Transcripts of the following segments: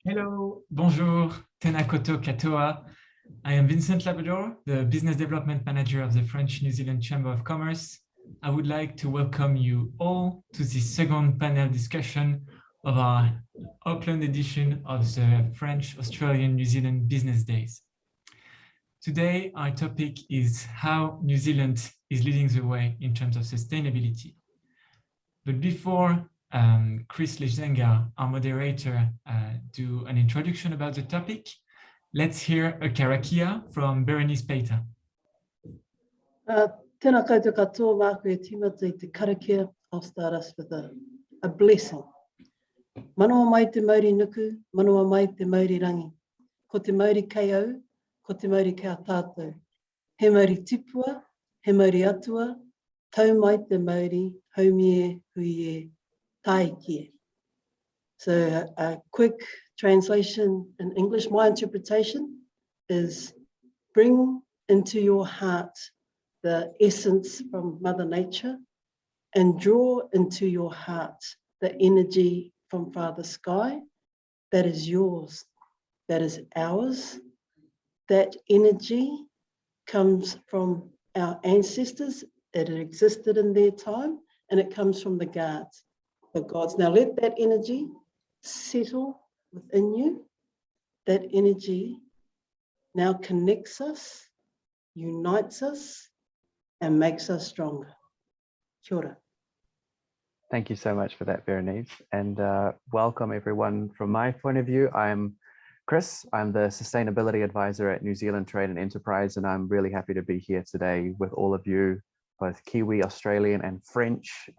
Hello, bonjour, tēnā koutou katoa. I am Vincent Labrador, the Business Development Manager of the French-New Zealand Chamber of Commerce. I would like to welcome you all to this second panel discussion of our Auckland edition of the French-Australian-New Zealand Business Days. Today, our topic is how New Zealand is leading the way in terms of sustainability. But before Chris Lijzenga, our moderator, do an introduction about the topic, let's hear a karakia from Berenize Peita. Tēnā koutou katoa, māku e tīmata I te karakia. I'll start us with a blessing. Manawa mai te Maori nuku, manawa mai te Maori rangi. Ko te Maori kei au, ko te Maori kia tātou. He Maori tipua, he Maori atua, tau mai te Maori, 𝗦𝘂𝘀𝗁𝗶𝗆𝗂𝗏𝗂𝘁𝗄. So a quick translation in English, my interpretation is bring into your heart the essence from Mother Nature and draw into your heart the energy from Father Sky that is yours, that is ours. That energy comes from our ancestors. It existed in their time and it comes from the gods. Now let that energy settle within you. That energy now connects us, unites us, and makes us stronger. Kia ora. Thank you so much for that, Berenize, and welcome everyone. From my point of view, I'm Chris. I'm the Sustainability Advisor at New Zealand Trade and Enterprise, and I'm really happy to be here today with all of you, both Kiwi, Australian and French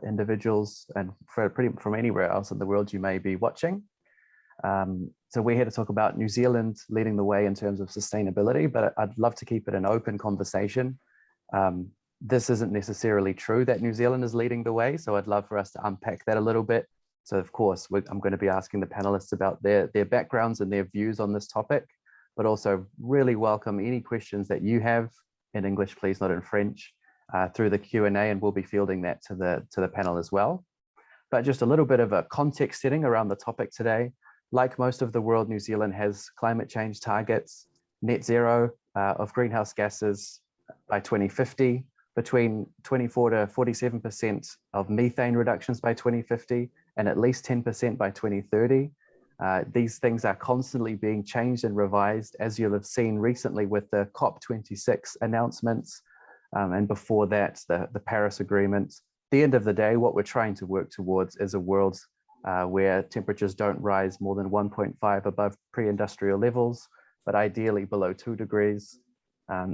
individuals, and from anywhere else in the world you may be watching. So we're here to talk about New Zealand leading the way in terms of sustainability, but I'd love to keep it an open conversation. This isn't necessarily true that New Zealand is leading the way, so I'd love for us to unpack that a little bit. So of course, I'm going to be asking the panelists about their backgrounds and their views on this topic, but also really welcome any questions that you have in English, please, not in French, through the Q&A, and we'll be fielding that to the panel as well. But just a little bit of a context setting around the topic today. Like most of the world, New Zealand has climate change targets, net zero of greenhouse gases by 2050, between 24 to 47% of methane reductions by 2050, and at least 10% by 2030. These things are constantly being changed and revised, as you'll have seen recently with the COP26 announcements, and before that, the Paris Agreement. At the end of the day, what we're trying to work towards is a world where temperatures don't rise more than 1.5 above pre-industrial levels, but ideally below 2 degrees.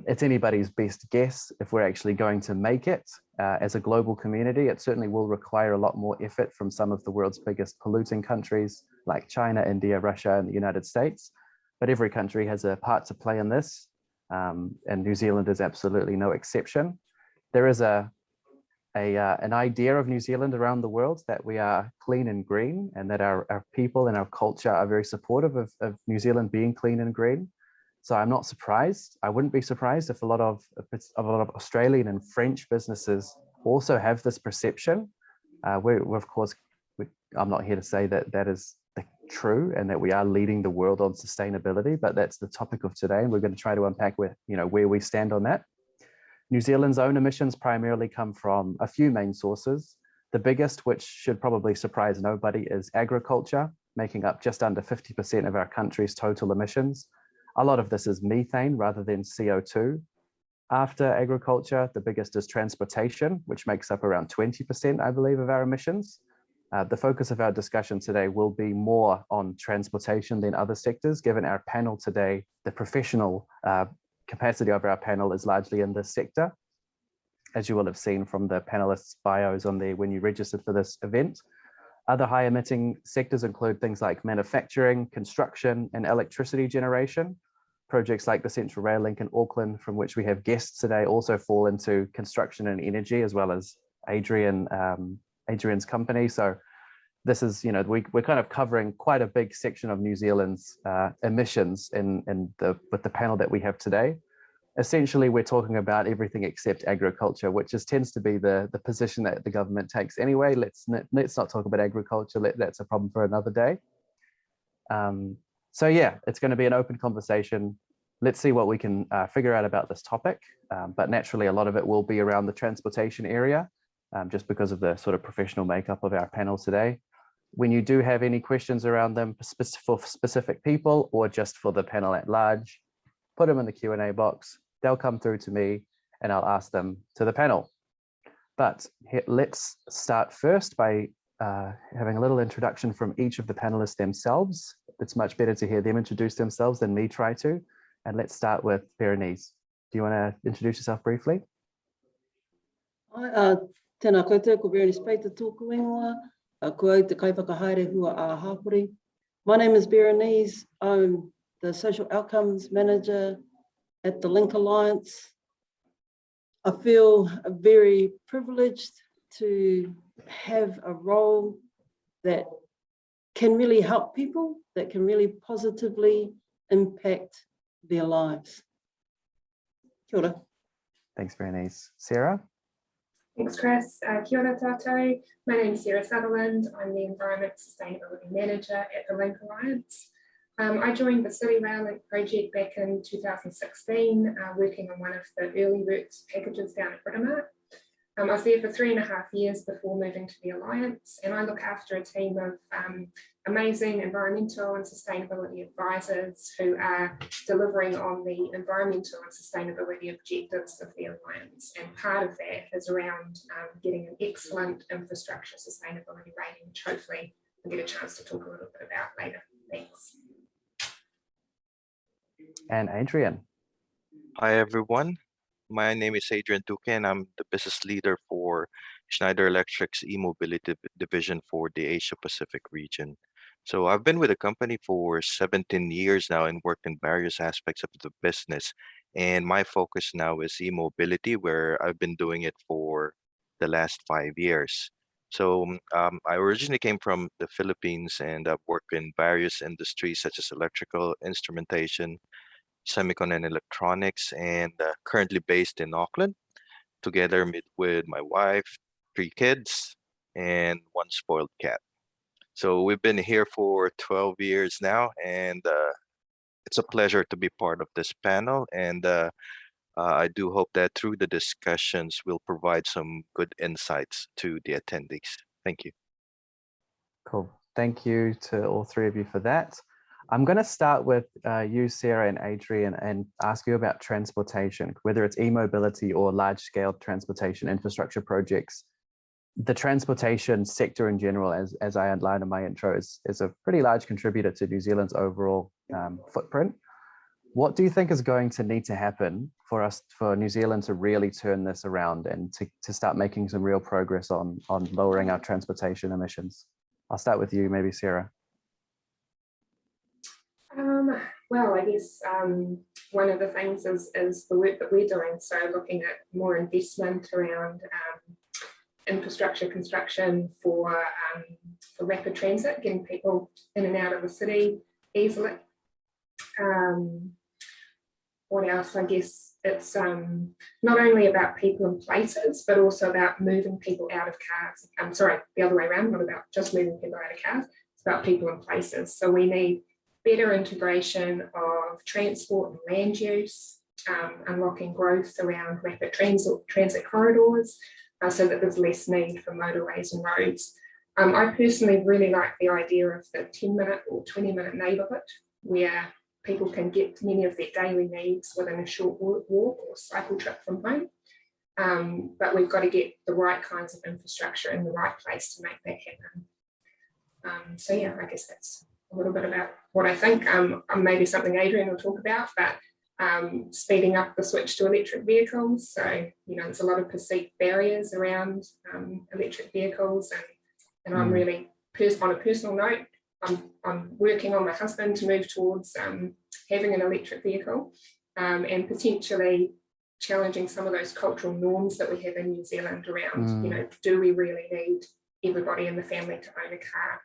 It's anybody's best guess if we're actually going to make it as a global community. It certainly will require a lot more effort from some of the world's biggest polluting countries like China, India, Russia, and the United States. But every country has a part to play in this, and New Zealand is absolutely no exception. There is an idea of New Zealand around the world that we are clean and green, and that our people and our culture are very supportive of New Zealand being clean and green. So I'm not surprised. I wouldn't be surprised if a lot of Australian and French businesses also have this perception. I'm not here to say that that is true and that we are leading the world on sustainability, but that's the topic of today, and we're going to try to unpack where we stand on that. New Zealand's own emissions primarily come from a few main sources. The biggest, which should probably surprise nobody, is agriculture, making up just under 50% of our country's total emissions. A lot of this is methane rather than CO2. After agriculture, the biggest is transportation, which makes up around 20%, I believe, of our emissions. The focus of our discussion today will be more on transportation than other sectors, given our panel today, the professional capacity of our panel is largely in this sector, as you will have seen from the panelists' bios on there when you registered for this event. Other high emitting sectors include things like manufacturing, construction, and electricity generation. Projects like the Central Rail Link in Auckland, from which we have guests today, also fall into construction and energy, as well as Adrian's company. So this is, we're kind of covering quite a big section of New Zealand's emissions with the panel that we have today. Essentially, we're talking about everything except agriculture, which tends to be the position that the government takes anyway. Let's not talk about agriculture. That's a problem for another day. So yeah, it's going to be an open conversation. Let's see what we can figure out about this topic. But naturally, a lot of it will be around the transportation area, just because of the sort of professional makeup of our panel today. When you do have any questions around them for specific people or just for the panel at large, put them in the Q&A box. They'll come through to me and I'll ask them to the panel. But let's start first by having a little introduction from each of the panelists themselves. It's much better to hear them introduce themselves than me try to. And let's start with Berenize. Do you want to introduce yourself briefly? Tēnā koutou, ko Berenize Peita tōku ingoa. Ko au te kaiwhakahaere hua a hapori. My name is Berenize. I'm the Social Outcomes Manager at the Link Alliance. I feel very privileged to have a role that can really help people, that can really positively impact their lives. Kia ora. Thanks, Berenize. Sarah? Thanks, Chris. Kia ora tātou. My name is Sarah Sutherland. I'm the Environment Sustainability Manager at the Link Alliance. I joined the City Rail Link project back in 2016, working on one of the early works packages down at 𝗔𝗰𝗁𝗁𝗏. I was there for 3.5 years before moving to the Alliance, and I look after a team of amazing environmental and sustainability advisors who are delivering on the environmental and sustainability objectives of the Alliance. And part of that is around getting an excellent infrastructure sustainability rating, which hopefully we'll get a chance to talk a little bit about later. Thanks. And Adrian. Hi, everyone. My name is Adrian Duque, and I'm the business leader for Schneider Electric's e-mobility division for the Asia Pacific region. So I've been with the company for 17 years now and worked in various aspects of the business. And my focus now is e-mobility, where I've been doing it for the last 5 years. So I originally came from the Philippines, and I've worked in various industries such as electrical instrumentation, semicon and electronics, and currently based in Auckland, together with my wife, 3 kids, and 1 spoiled cat. So we've been here for 12 years now, and it's a pleasure to be part of this panel. And I do hope that through the discussions, we'll provide some good insights to the attendees. Thank you. Cool. Thank you to all 3 of you for that. I'm going to start with you, Sarah and Adrian, and ask you about transportation, whether it's e-mobility or large-scale transportation infrastructure projects. The transportation sector in general, as I outlined in my intro, is a pretty large contributor to New Zealand's overall footprint. What do you think is going to need to happen for New Zealand to really turn this around and to start making some real progress on lowering our transportation emissions? I'll start with you, maybe Sarah. Well, I guess one of the things is the work that we're doing. So looking at more investment around infrastructure construction for rapid transit, getting people in and out of the city easily. What else? I guess it's not only about people and places, but also about moving people out of cars. I'm sorry, the other way around, not about just moving people out of cars. It's about people and places. So we need better integration of transport and land use, unlocking growth around rapid transit corridors, so that there's less need for motorways and roads. I personally really like the idea of the 10-minute or 20-minute neighbourhood, where people can get many of their daily needs within a short walk or cycle trip from home. But we've got to get the right kinds of infrastructure in the right place to make that happen. So yeah, I guess that's a little bit about what I think. Maybe something Adrian will talk about, but speeding up the switch to electric vehicles. So, there's a lot of perceived barriers around electric vehicles, and I'm really, on a personal note, I'm working on my husband to move towards having an electric vehicle, and potentially challenging some of those cultural norms that we have in New Zealand around, do we really need everybody in the family to own a car?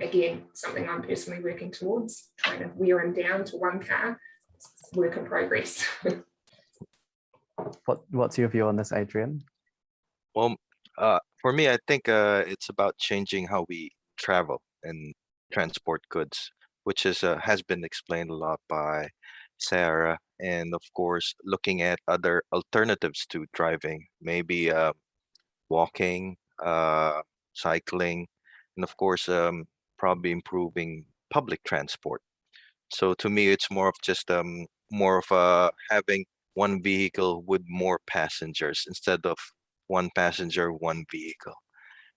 Again, something I'm personally working towards, trying to wear him down to 1 car. It's work in progress. What's your view on this, Adrian? Well, for me, I think it's about changing how we travel and transport goods. which is has been explained a lot by Sarah. And of course, looking at other alternatives to driving, maybe walking, cycling, and of course, probably improving public transport. So to me, it's more of just more of having one vehicle with more passengers instead of one passenger, one vehicle.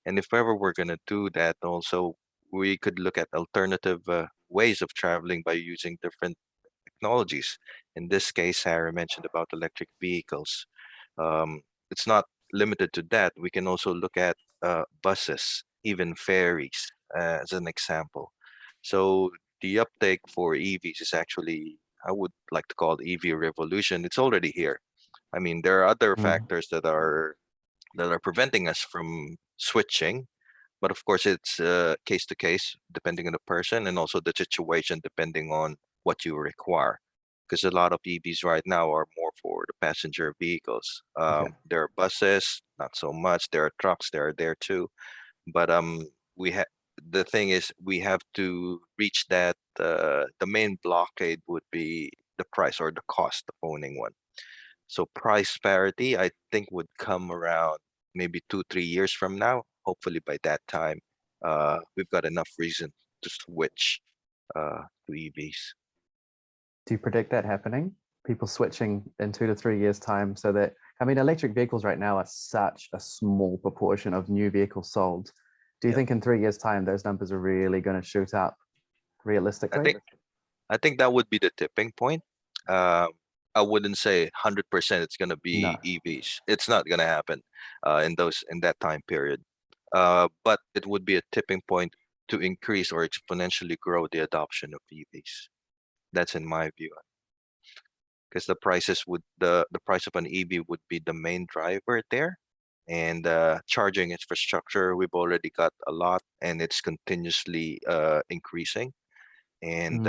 And if ever we're gonna do that, also we could look at alternative ways of traveling by using different technologies. In this case, Sarah mentioned about electric vehicles. It's not limited to that. We can also look at buses, even ferries, as an example. So the uptake for EVs is actually, I would like to call it EV revolution. It's already here. I mean, there are other factors that are preventing us from switching, but of course it's case to case depending on the person and also the situation depending on what you require, because a lot of EVs right now are more for the passenger vehicles. There are buses, not so much. There are trucks, they are there too, but we have the thing is we have to reach that the main blockade would be the price or the cost of owning one. So price parity, I think, would come around maybe 2-3 years from now. Hopefully by that time, we've got enough reason to switch to EVs. Do you predict that happening? People switching in 2 to 3 years' time, so that, I mean, electric vehicles right now are such a small proportion of new vehicles sold. Do you think in 3 years' time those numbers are really going to shoot up realistically? I think that would be the tipping point. I wouldn't say 100% it's going to be EVs. It's not going to happen in that time period. But it would be a tipping point to increase or exponentially grow the adoption of EVs. That's in my view. Because the prices would the price of an EV would be the main driver there, and charging infrastructure we've already got a lot, and it's continuously increasing. And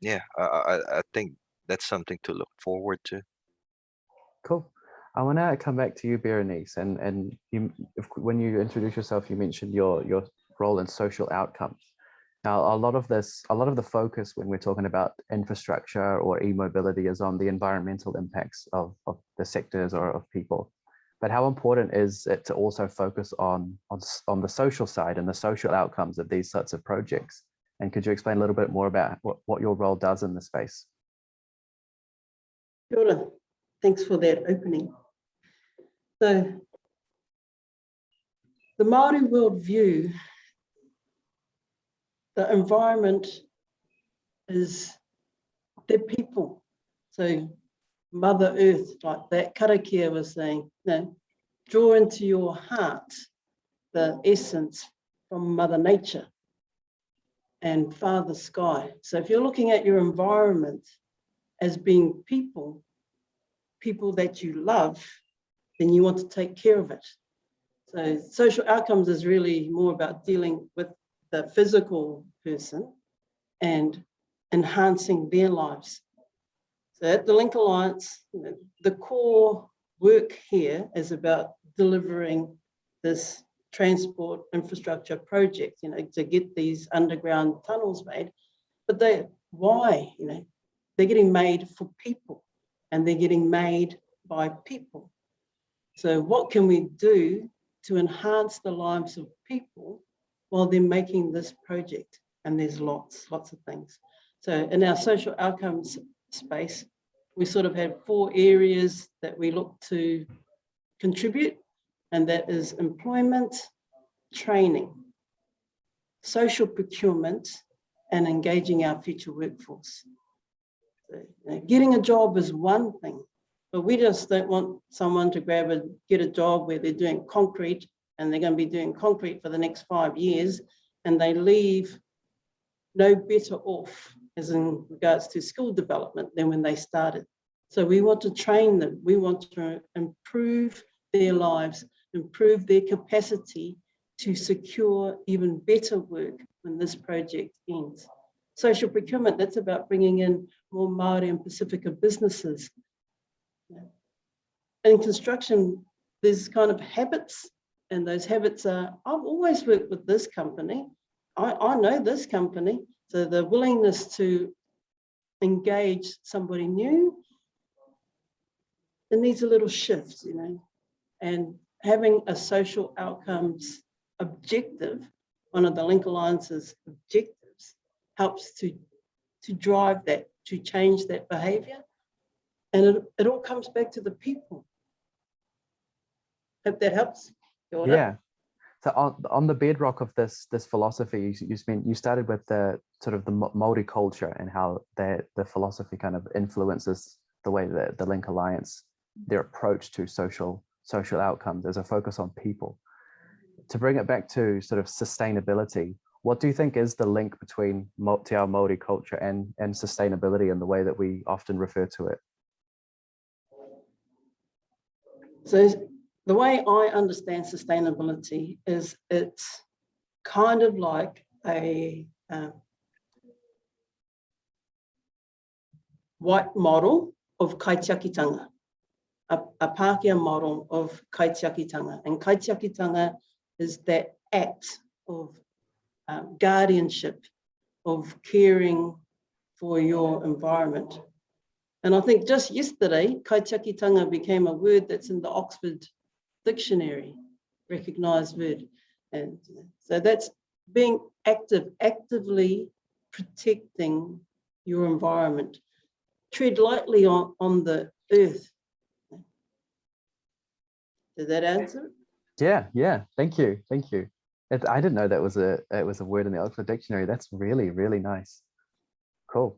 yeah, I think that's something to look forward to. Cool. I want to come back to you, Berenize, and you, when you introduce yourself, you mentioned your role in social outcomes. Now, a lot of the focus when we're talking about infrastructure or e-mobility is on the environmental impacts of the sectors or of people. But how important is it to also focus on the social side and the social outcomes of these sorts of projects? And could you explain a little bit more about what your role does in the space? Kia ora. Thanks for that opening. So, the Maori worldview, the environment is the people. So Mother Earth, like that karakia was saying, draw into your heart the essence from Mother Nature and Father Sky. So if you're looking at your environment as being people that you love, then you want to take care of it. So social outcomes is really more about dealing with the physical person and enhancing their lives. So at the Link Alliance, the core work here is about delivering this transport infrastructure project, to get these underground tunnels made. But why? They're getting made for people and they're getting made by people. So what can we do to enhance the lives of people while they're making this project? And there's lots of things. So in our social outcomes space, we sort of have 4 areas that we look to contribute, and that is employment, training, social procurement, and engaging our future workforce. So, getting a job is one thing, but we just don't want someone to get a job where they're doing concrete and they're going to be doing concrete for the next 5 years, and they leave no better off as in regards to skill development than when they started. So we want to train them. We want to improve their lives, improve their capacity to secure even better work when this project ends. Social procurement, that's about bringing in more Maori and Pacifica businesses. In construction, there's kind of habits, and those habits are, I've always worked with this company. I know this company. So the willingness to engage somebody new, it needs a little shift, you know, and having a social outcomes objective, one of the Link Alliance's objectives, helps to drive that, to change that behavior. And it all comes back to the people. Hope that helps. Yeah. So on the bedrock of this philosophy, you started with the sort of the Maori culture and how the philosophy kind of influences the way that the Link Alliance, their approach to social outcomes. There's a focus on people. To bring it back to sort of sustainability, what do you think is the link between Te Ao Maori culture and sustainability in the way that we often refer to it? So the way I understand sustainability is it's kind of like a white model of Kaichakitanga, a Pākehā model of Kaichakitanga. And Kaichakitanga is that act of guardianship, of caring for your environment. And I think just yesterday, Kaichakitanga became a word that's in the Oxford Dictionary, recognised word. And so that's being actively protecting your environment. Tread lightly on the earth. Did that answer? Yeah. Thank you. I didn't know that was a word in the Oxford Dictionary. That's really, really nice. Cool.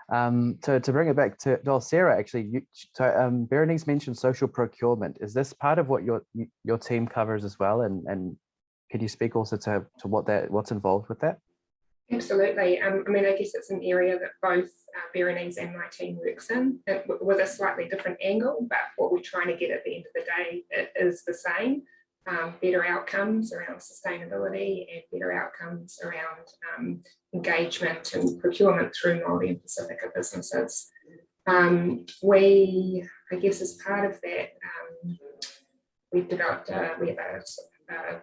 So to bring it back to, well, Sarah, actually, Berenize mentioned social procurement. Is this part of what your team covers as well? And could you speak also to what's involved with that? Absolutely. I mean, I guess it's an area that both Berenize and my team works in with a slightly different angle, but what we're trying to get at the end of the day is the same. Better outcomes around sustainability and better outcomes around engagement and procurement through Māori and Pacifica businesses. We, I guess, as part of that, we've developed we have a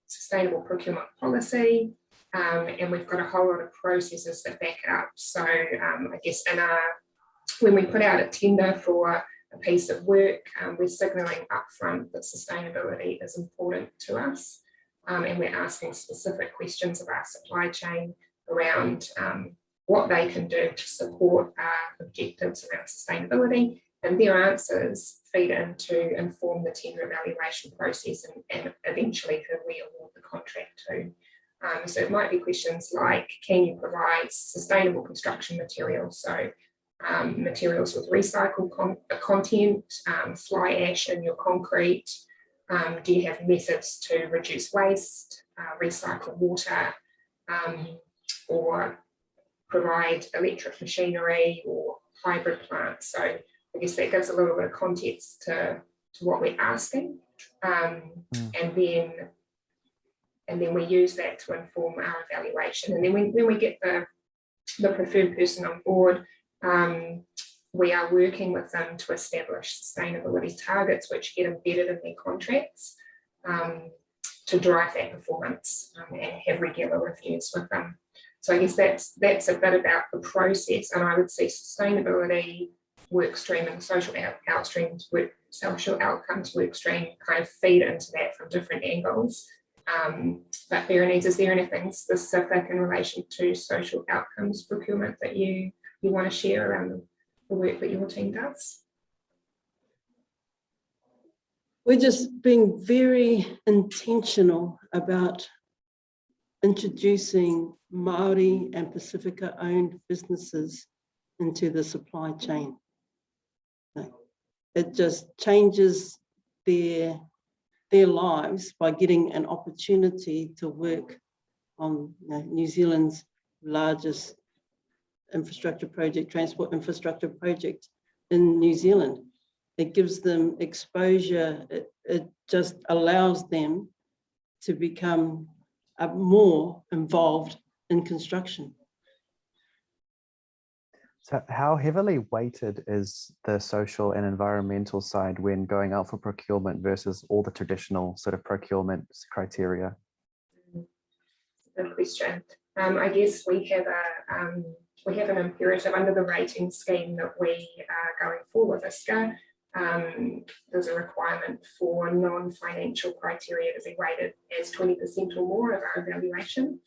sustainable procurement policy, and we've got a whole lot of processes that back it up. So I guess when we put out a tender for a piece of work, we're signalling upfront that sustainability is important to us, and we're asking specific questions of our supply chain around what they can do to support our objectives around sustainability, and their answers feed in to inform the tender evaluation process and eventually who we award the contract to. So it might be questions like, can you provide sustainable construction materials? So materials with recycled content, fly ash in your concrete. Do you have methods to reduce waste, recycle water, or provide electric machinery or hybrid plants? So I guess that gives a little bit of context to what we're asking, and then we use that to inform our evaluation. And then when we get the preferred person on board, we are working with them to establish sustainability targets which get embedded in their contracts to drive that performance and have regular reviews with them. So I guess that's a bit about the process, and I would say sustainability work stream and social outcomes work stream kind of feed into that from different angles. But Berenize, is there anything specific in relation to social outcomes procurement that you want to share around the work that your team does? We're just being very intentional about introducing Māori and Pacifica-owned businesses into the supply chain. It just changes their lives by getting an opportunity to work on New Zealand's largest infrastructure project, transport infrastructure project in New Zealand. It gives them exposure. It just allows them to become more involved in construction. So how heavily weighted is the social and environmental side when going out for procurement versus all the traditional sort of procurement criteria? Good question. I guess we have an imperative under the rating scheme that we are going forward with ISCA. There's a requirement for non-financial criteria to be rated as 20% or more of our evaluation.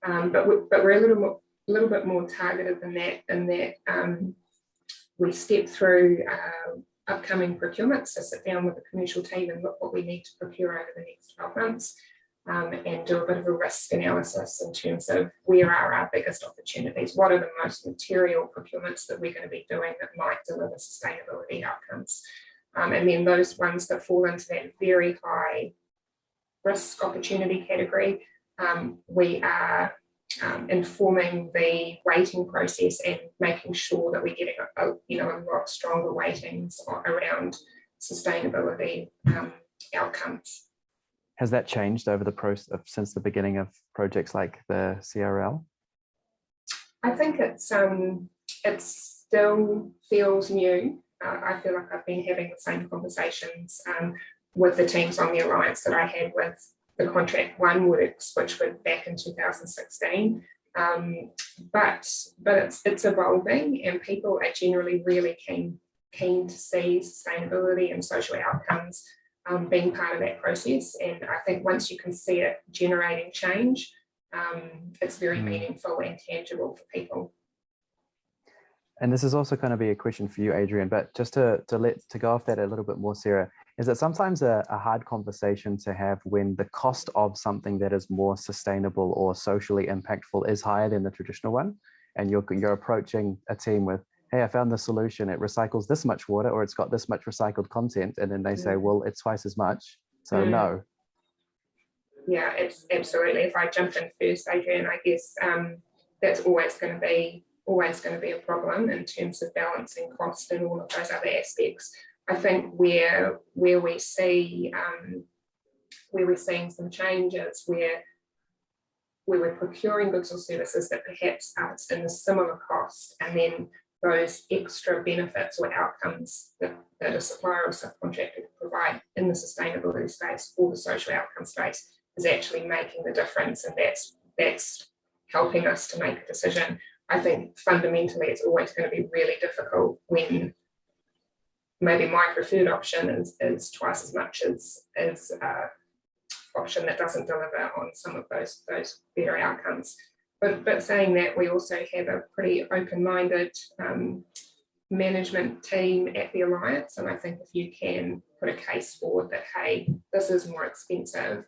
But we're a little bit more targeted than that, in that we step through upcoming procurements, so sit down with the commercial team and look what we need to procure over the next 12 months. And do a bit of a risk analysis in terms of where are our biggest opportunities, what are the most material procurements that we're going to be doing that might deliver sustainability outcomes. And then those ones that fall into that very high risk opportunity category, we are informing the weighting process and making sure that we're getting a lot stronger weightings around sustainability outcomes. Has that changed over the process since the beginning of projects like the CRL? I think it still feels new. I feel like I've been having the same conversations with the teams on the alliance that I had with the contract one works, which was back in 2016. But it's evolving, and people are generally really keen to see sustainability and social outcomes being part of that process. And I think once you can see it generating change, it's very meaningful and tangible for people. And this is also going to be a question for you, Adrian, but just to go off that a little bit more, Sarah, is it sometimes a hard conversation to have when the cost of something that is more sustainable or socially impactful is higher than the traditional one, and you're approaching a team with, hey, I found the solution, it recycles this much water, or it's got this much recycled content, and then they say, well, it's twice as much, so no. Yeah, it's absolutely. If I jump in first, Adrian, I guess that's always going to be a problem in terms of balancing cost and all of those other aspects. I think where we're seeing some changes where we're procuring goods or services that perhaps are in a similar cost, and then those extra benefits or outcomes that a supplier or subcontractor can provide in the sustainability space or the social outcome space is actually making the difference, and that's helping us to make a decision. I think fundamentally it's always going to be really difficult when maybe my preferred option is twice as much as option that doesn't deliver on some of those better outcomes. But saying that, we also have a pretty open-minded management team at the Alliance, and I think if you can put a case forward that, hey, this is more expensive,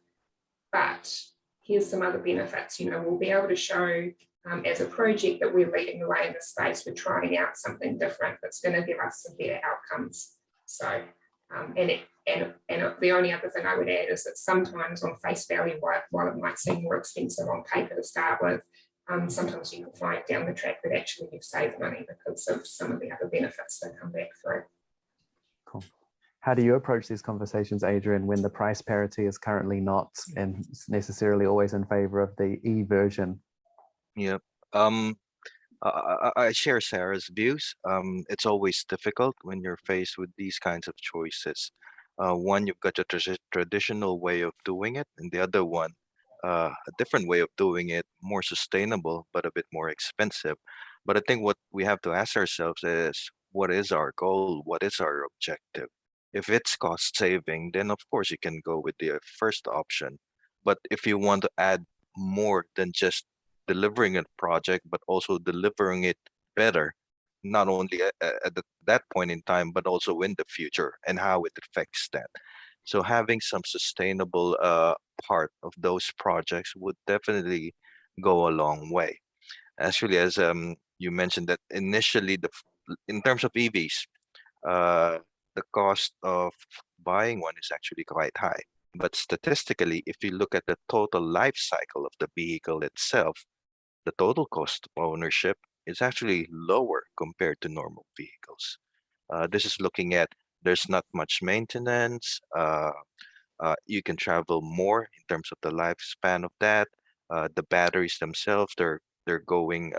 but here's some other benefits, we'll be able to show as a project that we're leading the way in this space, we're trying out something different that's going to give us some better outcomes. So, and the only other thing I would add is that sometimes on face value, while it might seem more expensive on paper to start with, sometimes you can find down the track that actually you've saved money because of some of the other benefits that come back through. Cool. How do you approach these conversations, Adrian, when the price parity is currently not and necessarily always in favor of the E version? Yep. I share Sarah's views. It's always difficult when you're faced with these kinds of choices. One, you've got a traditional way of doing it, and the other one, a different way of doing it, more sustainable, but a bit more expensive. But I think what we have to ask ourselves is, what is our goal? What is our objective? If it's cost saving, then of course you can go with the first option. But if you want to add more than just delivering a project, but also delivering it better, not only at that point in time, but also in the future and how it affects that. So having some sustainable part of those projects would definitely go a long way. Actually, as you mentioned that initially, in terms of EVs, the cost of buying one is actually quite high. But statistically, if you look at the total life cycle of the vehicle itself, the total cost of ownership is actually lower compared to normal vehicles. This is looking at there's not much maintenance. You can travel more in terms of the lifespan of that. The batteries themselves, they're going.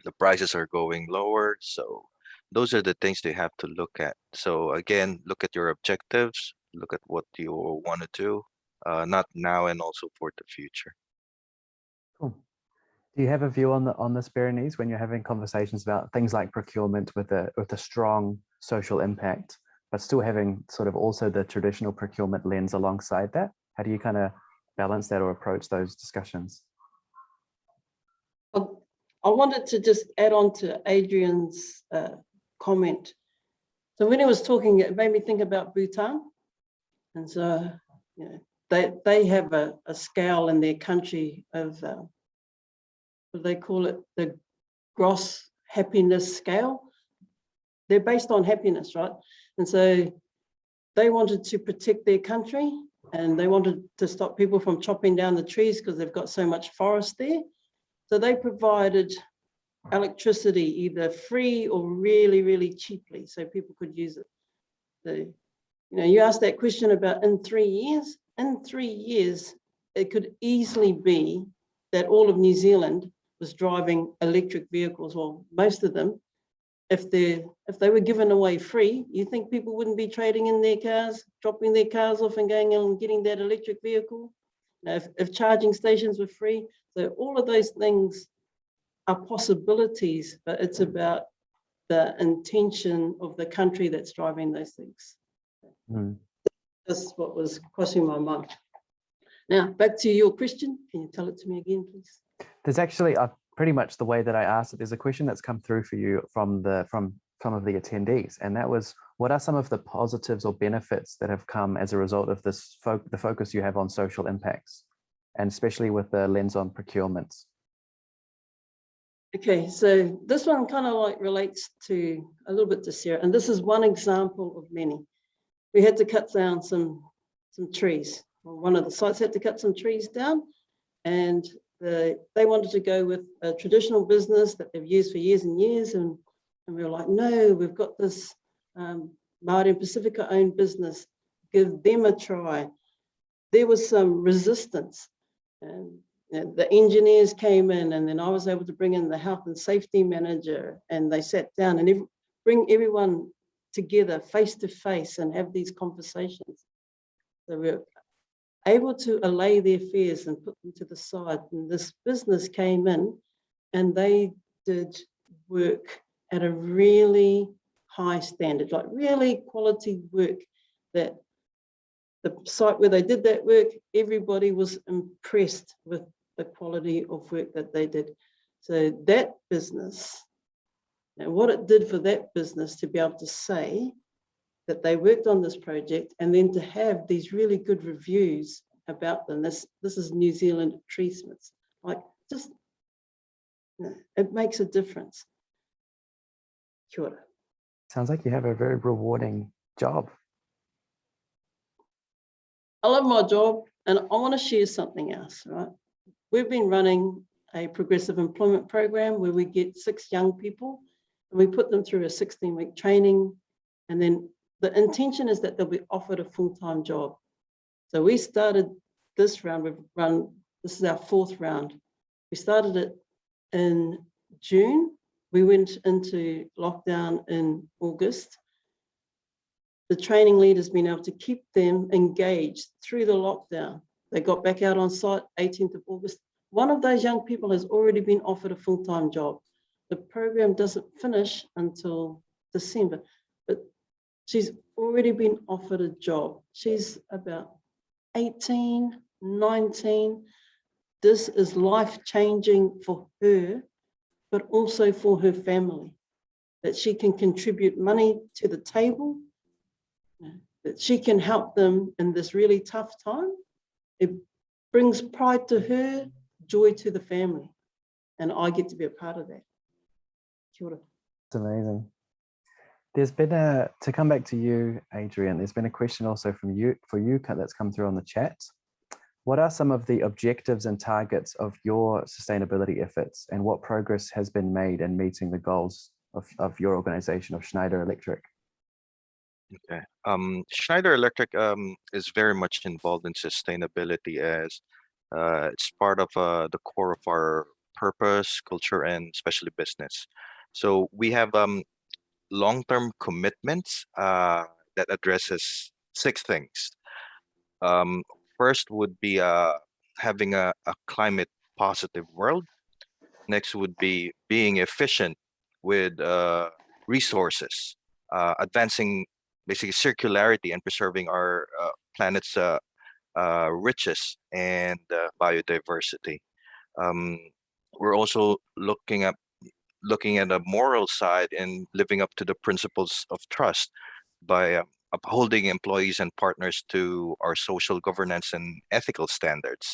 The prices are going lower. So those are the things they have to look at. So again, look at your objectives. Look at what you want to do, not now and also for the future. Cool. Do you have a view on this, Berenize, when you're having conversations about things like procurement with a strong social impact, but still having sort of also the traditional procurement lens alongside that? How do you kind of balance that or approach those discussions? I wanted to just add on to Adrian's comment. So when he was talking, it made me think about Bhutan. And so, you know, they have a scale in their country of, what do they call it? The gross happiness scale. They're based on happiness, right? And so they wanted to protect their country and they wanted to stop people from chopping down the trees because they've got so much forest there. So they provided electricity either free or really, really cheaply so people could use it. So, you know, you asked that question about in 3 years. In 3 years, it could easily be that all of New Zealand was driving electric vehicles. Well, most of them, if they were given away free, you think people wouldn't be trading in their cars, dropping their cars off and going and getting that electric vehicle? Now, if charging stations were free, so all of those things are possibilities, but it's about the intention of the country that's driving those things. That's what was crossing my mind. Now, back to your question. Can you tell it to me again, please? There's actually pretty much the way that I asked it. There's a question that's come through for you from some of the attendees, and that was, what are some of the positives or benefits that have come as a result of this the focus you have on social impacts, and especially with the lens on procurements? Okay, so this one kind of like relates to a little bit to Sarah, and this is one example of many. We had to cut down some trees. Well, one of the sites had to cut some trees down, and they wanted to go with a traditional business that they've used for years and years, and we were like, no, we've got this Maori and Pacifica owned business, give them a try. There was some resistance, and the engineers came in, and then I was able to bring in the health and safety manager, and they sat down and bring everyone together face to face and have these conversations. So we're able to allay their fears and put them to the side. And this business came in and they did work at a really high standard, like really quality work, that the site where they did that work, everybody was impressed with the quality of work that they did. So that business, and what it did for that business to be able to say that they worked on this project and then to have these really good reviews about them. This is New Zealand tree smiths. Like, just, you know, it makes a difference. Kia ora. Sounds like you have a very rewarding job. I love my job, and I want to share something else, right? We've been running a progressive employment program where we get 6 young people and we put them through a 16-week training, and then the intention is that they'll be offered a full-time job. So we started this round, this is our 4th round. We started it in June. We went into lockdown in August. The training lead has been able to keep them engaged through the lockdown. They got back out on site 18th of August. One of those young people has already been offered a full-time job. The program doesn't finish until December, but she's already been offered a job. She's about 18, 19. This is life-changing for her, but also for her family, that she can contribute money to the table, that she can help them in this really tough time. It brings pride to her, joy to the family, and I get to be a part of that. Kia ora. It's amazing. There's been to come back to you, Adrian, there's been a question also for you that's come through on the chat. What are some of the objectives and targets of your sustainability efforts, and what progress has been made in meeting the goals of your organization, of Schneider Electric? Okay. Schneider Electric is very much involved in sustainability, as it's part of the core of our purpose, culture, and especially business. So we have long-term commitments that addresses 6 things. First would be having a climate positive world. Next would be being efficient with resources, advancing basically circularity and preserving our planet's riches and biodiversity. We're also looking at a moral side and living up to the principles of trust by upholding employees and partners to our social governance and ethical standards.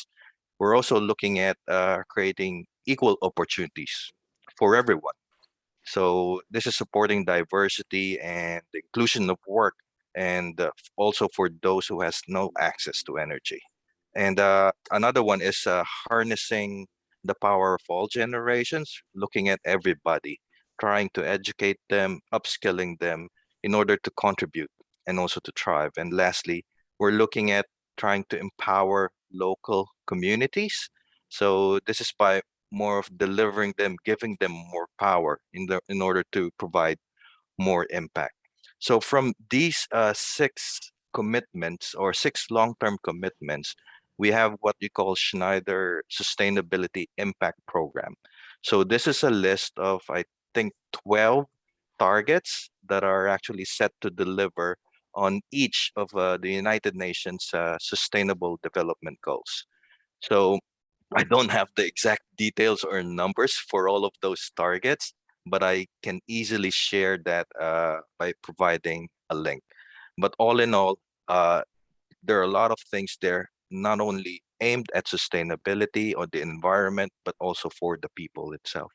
We're also looking at creating equal opportunities for everyone. So this is supporting diversity and the inclusion of work, and also for those who has no access to energy. And another one is harnessing the power of all generations, looking at everybody, trying to educate them, upskilling them in order to contribute and also to thrive. And lastly, we're looking at trying to empower local communities. So this is by more of delivering them, giving them more power in order to provide more impact. So from these 6 commitments or 6 long-term commitments, we have what you call Schneider Sustainability Impact Program. So this is a list of, I think, 12 targets that are actually set to deliver on each of the United Nations Sustainable Development Goals. So I don't have the exact details or numbers for all of those targets, but I can easily share that by providing a link. But all in all, there are a lot of things there, not only aimed at sustainability or the environment, but also for the people itself.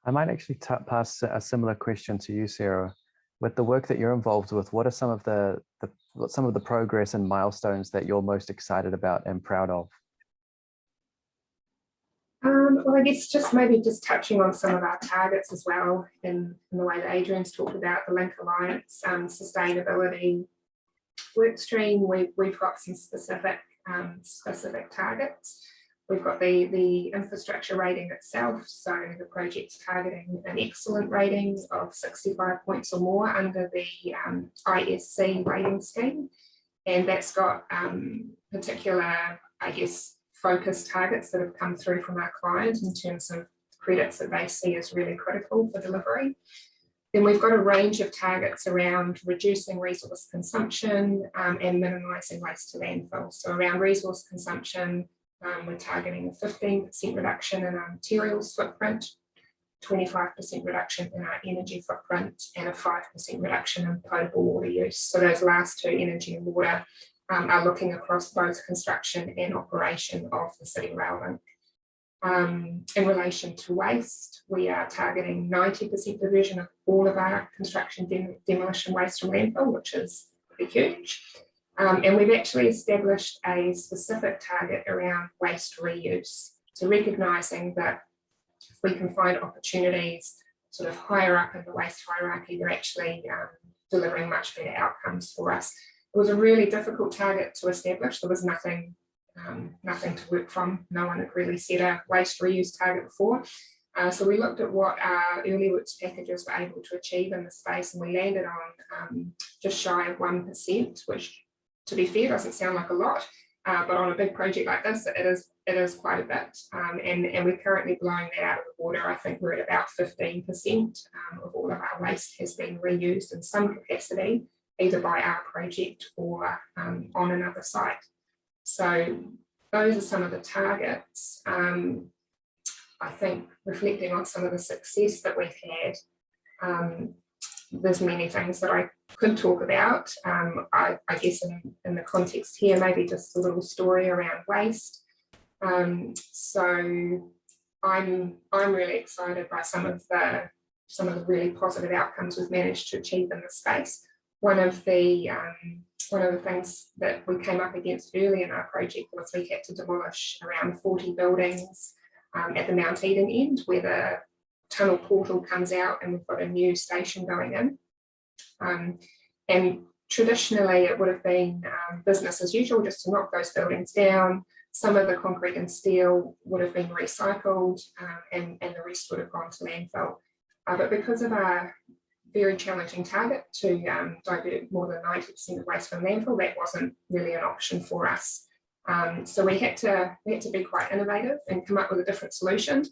I might actually pass a similar question to you, Sarah. With the work that you're involved with, what are some of the progress and milestones that you're most excited about and proud of? Well, I guess maybe touching on some of our targets as well in the way that Adrian's talked about the Link Alliance sustainability workstream. We've got some specific targets. We've got the infrastructure rating itself. So the project's targeting an excellent rating of 65 points or more under the ISC rating scheme. And that's got particular, I guess, focused targets that have come through from our client in terms of credits that they see as really critical for delivery. Then we've got a range of targets around reducing resource consumption and minimising waste to landfill. So around resource consumption, we're targeting a 15% reduction in our materials footprint, 25% reduction in our energy footprint, and a 5% reduction in potable water use. So those last 2, energy and water, are looking across both construction and operation of the City Rail Link. In relation to waste, we are targeting 90% diversion of all of our construction demolition waste from landfill, which is pretty huge. And we've actually established a specific target around waste reuse. So recognising that if we can find opportunities sort of higher up in the waste hierarchy, they're actually delivering much better outcomes for us. It was a really difficult target to establish. There was nothing to work from. No one had really set a waste reuse target before. So we looked at what our early works packages were able to achieve in the space, and we landed on just shy of 1%, which, to be fair, doesn't sound like a lot, but on a big project like this, it is quite a bit. And we're currently blowing that out of the water. I think we're at about 15% of all of our waste has been reused in some capacity, either by our project or on another site. So those are some of the targets. I think reflecting on some of the success that we've had, there's many things that I could talk about. I guess in the context here, maybe just a little story around waste. So I'm really excited by some of the really positive outcomes we've managed to achieve in this space. One of the things that we came up against early in our project was we had to demolish around 40 buildings at the Mount Eden end, where the tunnel portal comes out and we've got a new station going in. And traditionally it would have been business as usual, just to knock those buildings down. Some of the concrete and steel would have been recycled and the rest would have gone to landfill. But because of our very challenging target to divert more than 90% of waste from landfill, that wasn't really an option for us. So we had to be quite innovative and come up with a different solution.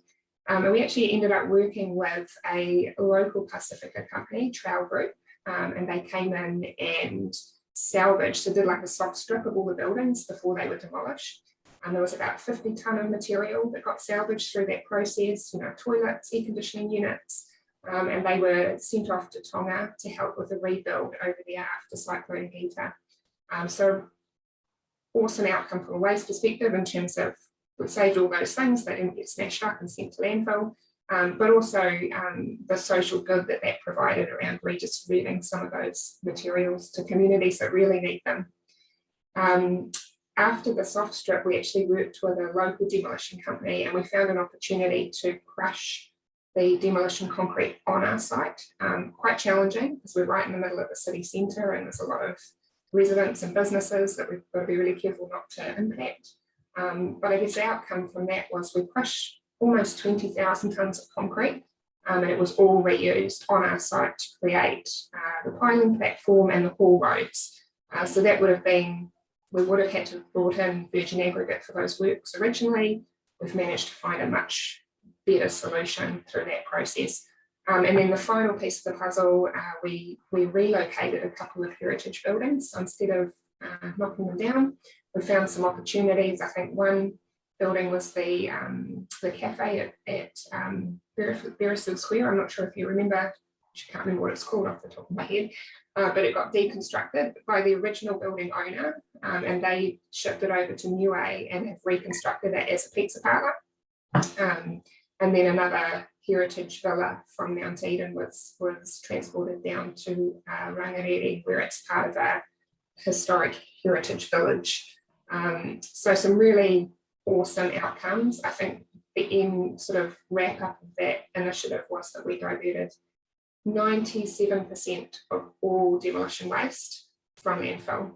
And we actually ended up working with a local Pacifica company, Trail Group, and they came in and salvaged, so did like a soft strip of all the buildings before they were demolished. And there was about 50 tonne of material that got salvaged through that process, toilets, air conditioning units, and they were sent off to Tonga to help with the rebuild over there after Cyclone Peita. So awesome outcome from a waste perspective in terms of we saved all those things, they didn't get smashed up and sent to landfill, but also the social good that provided around redistributing some of those materials to communities that really need them. After the soft strip, we actually worked with a local demolition company and we found an opportunity to crush the demolition concrete on our site. Quite challenging because we're right in the middle of the city centre and there's a lot of residents and businesses that we've got to be really careful not to impact. But I guess the outcome from that was we crushed almost 20,000 tonnes of concrete and it was all reused on our site to create the piling platform and the haul roads. So that would have been, we would have had to have brought in virgin aggregate for those works originally. We've managed to find a much better solution through that process. And then the final piece of the puzzle, we relocated a couple of heritage buildings. So instead of knocking them down, we found some opportunities. I think one building was the cafe at Berenize Square. I'm not sure if you remember, I can't remember what it's called off the top of my head, but it got deconstructed by the original building owner and they shipped it over to Niue and have reconstructed it as a pizza parlour. And then another heritage villa from Mount Eden was transported down to Rangariri, where it's part of a historic heritage village. So some really awesome outcomes. I think the end sort of wrap up of that initiative was that we diverted 97% of all demolition waste from landfill.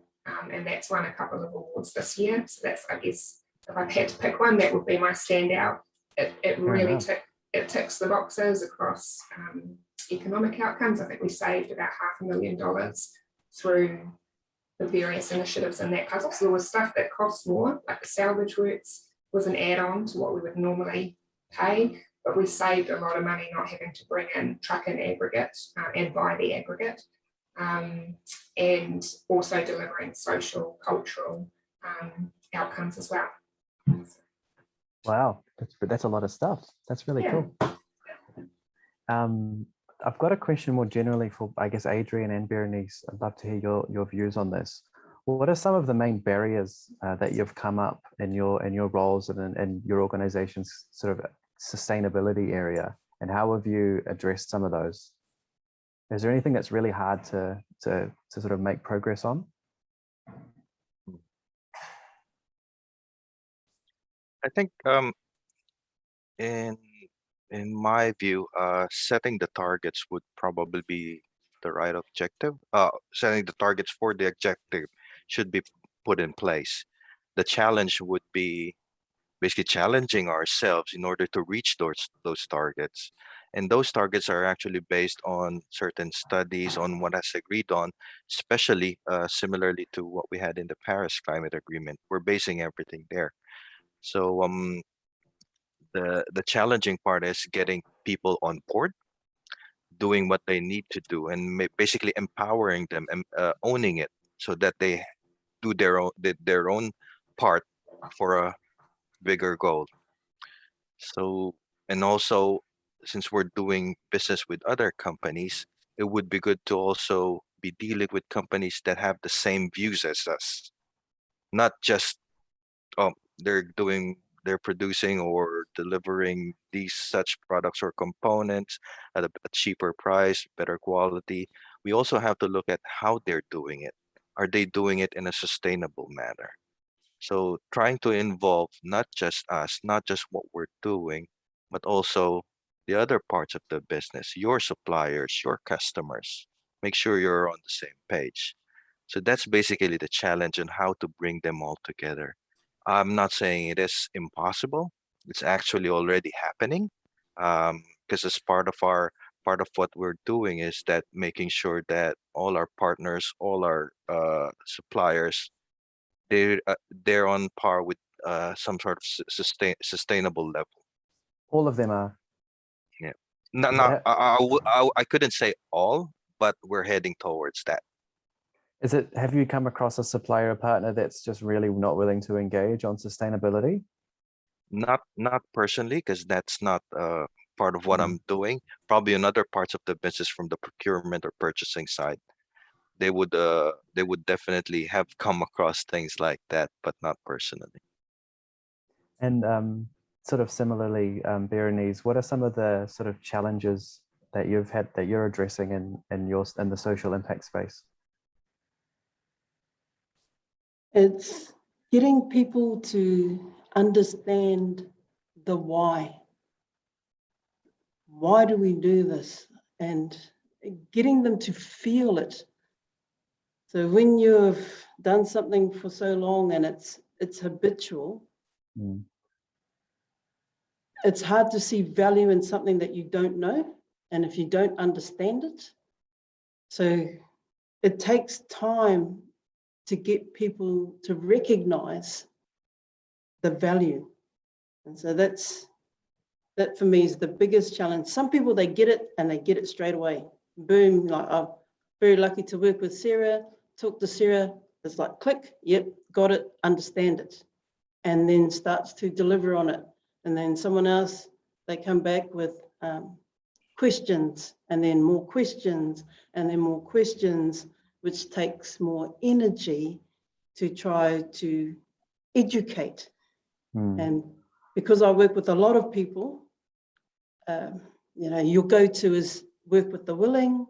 And that's won a couple of awards this year. So that's, I guess, if I had to pick one, that would be my standout. It really ticks the boxes across economic outcomes. I think we saved about $500,000 through the various initiatives in that puzzle. So there was stuff that costs more, like the salvage works was an add-on to what we would normally pay, but we saved a lot of money not having to bring in truck in aggregate and buy the aggregate, and also delivering social, cultural outcomes as well. Wow, that's a lot of stuff. That's really cool. I've got a question more generally for, I guess, Adrian and Berenize. I'd love to hear your views on this. What are some of the main barriers that you've come up in your roles and your organization's sort of sustainability area, and how have you addressed some of those? Is there anything that's really hard to sort of make progress on? I think in my view, setting the targets would probably be the right objective. Setting the targets for the objective should be put in place. The challenge would be basically challenging ourselves in order to reach those targets. And those targets are actually based on certain studies on what is agreed on, especially similarly to what we had in the Paris Climate Agreement. We're basing everything there. So the challenging part is getting people on board, doing what they need to do, and basically empowering them and owning it, so that they do their own part for a bigger goal. So, and also, since we're doing business with other companies, it would be good to also be dealing with companies that have the same views as us, not just they're producing or delivering these such products or components at a cheaper price, better quality. We also have to look at how they're doing it. Are they doing it in a sustainable manner? So trying to involve not just us, not just what we're doing, but also the other parts of the business, your suppliers, your customers. Make sure you're on the same page. So that's basically the challenge on how to bring them all together. I'm not saying it is impossible. It's actually already happening, because as part of what we're doing is that making sure that all our partners, all our suppliers they're on par with some sort of sustainable level. All of them are. Yeah. No, But I couldn't say all, but we're heading towards that. have you come across a supplier or partner that's just really not willing to engage on sustainability? Not personally, because that's not part of what I'm doing. Probably in other parts of the business, from the procurement or purchasing side, they would definitely have come across things like that, but not personally. And sort of similarly, Berenize, what are some of the sort of challenges that you've had that you're addressing in the social impact space? It's getting people to understand the why. Why do we do this? And getting them to feel it. So when you've done something for so long and it's habitual, it's hard to see value in something that you don't know, and if you don't understand it. So it takes time to get people to recognize the value. And so that for me is the biggest challenge. Some people, they get it and they get it straight away. Boom, like I'm very lucky to work with Sarah, talk to Sarah, it's like click, yep, got it, understand it. And then starts to deliver on it. And then someone else, they come back with questions, and then more questions, and then more questions, which takes more energy to try to educate. And because I work with a lot of people, your go-to is work with the willing,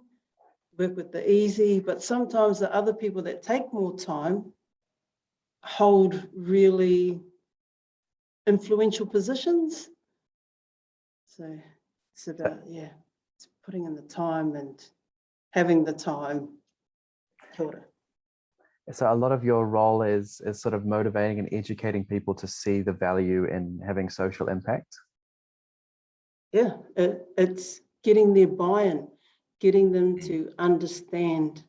work with the easy, but sometimes the other people that take more time hold really influential positions. So it's about, it's putting in the time and having the time. Kia ora. So a lot of your role is sort of motivating and educating people to see the value in having social impact. Yeah, it's getting their buy-in, getting them to understand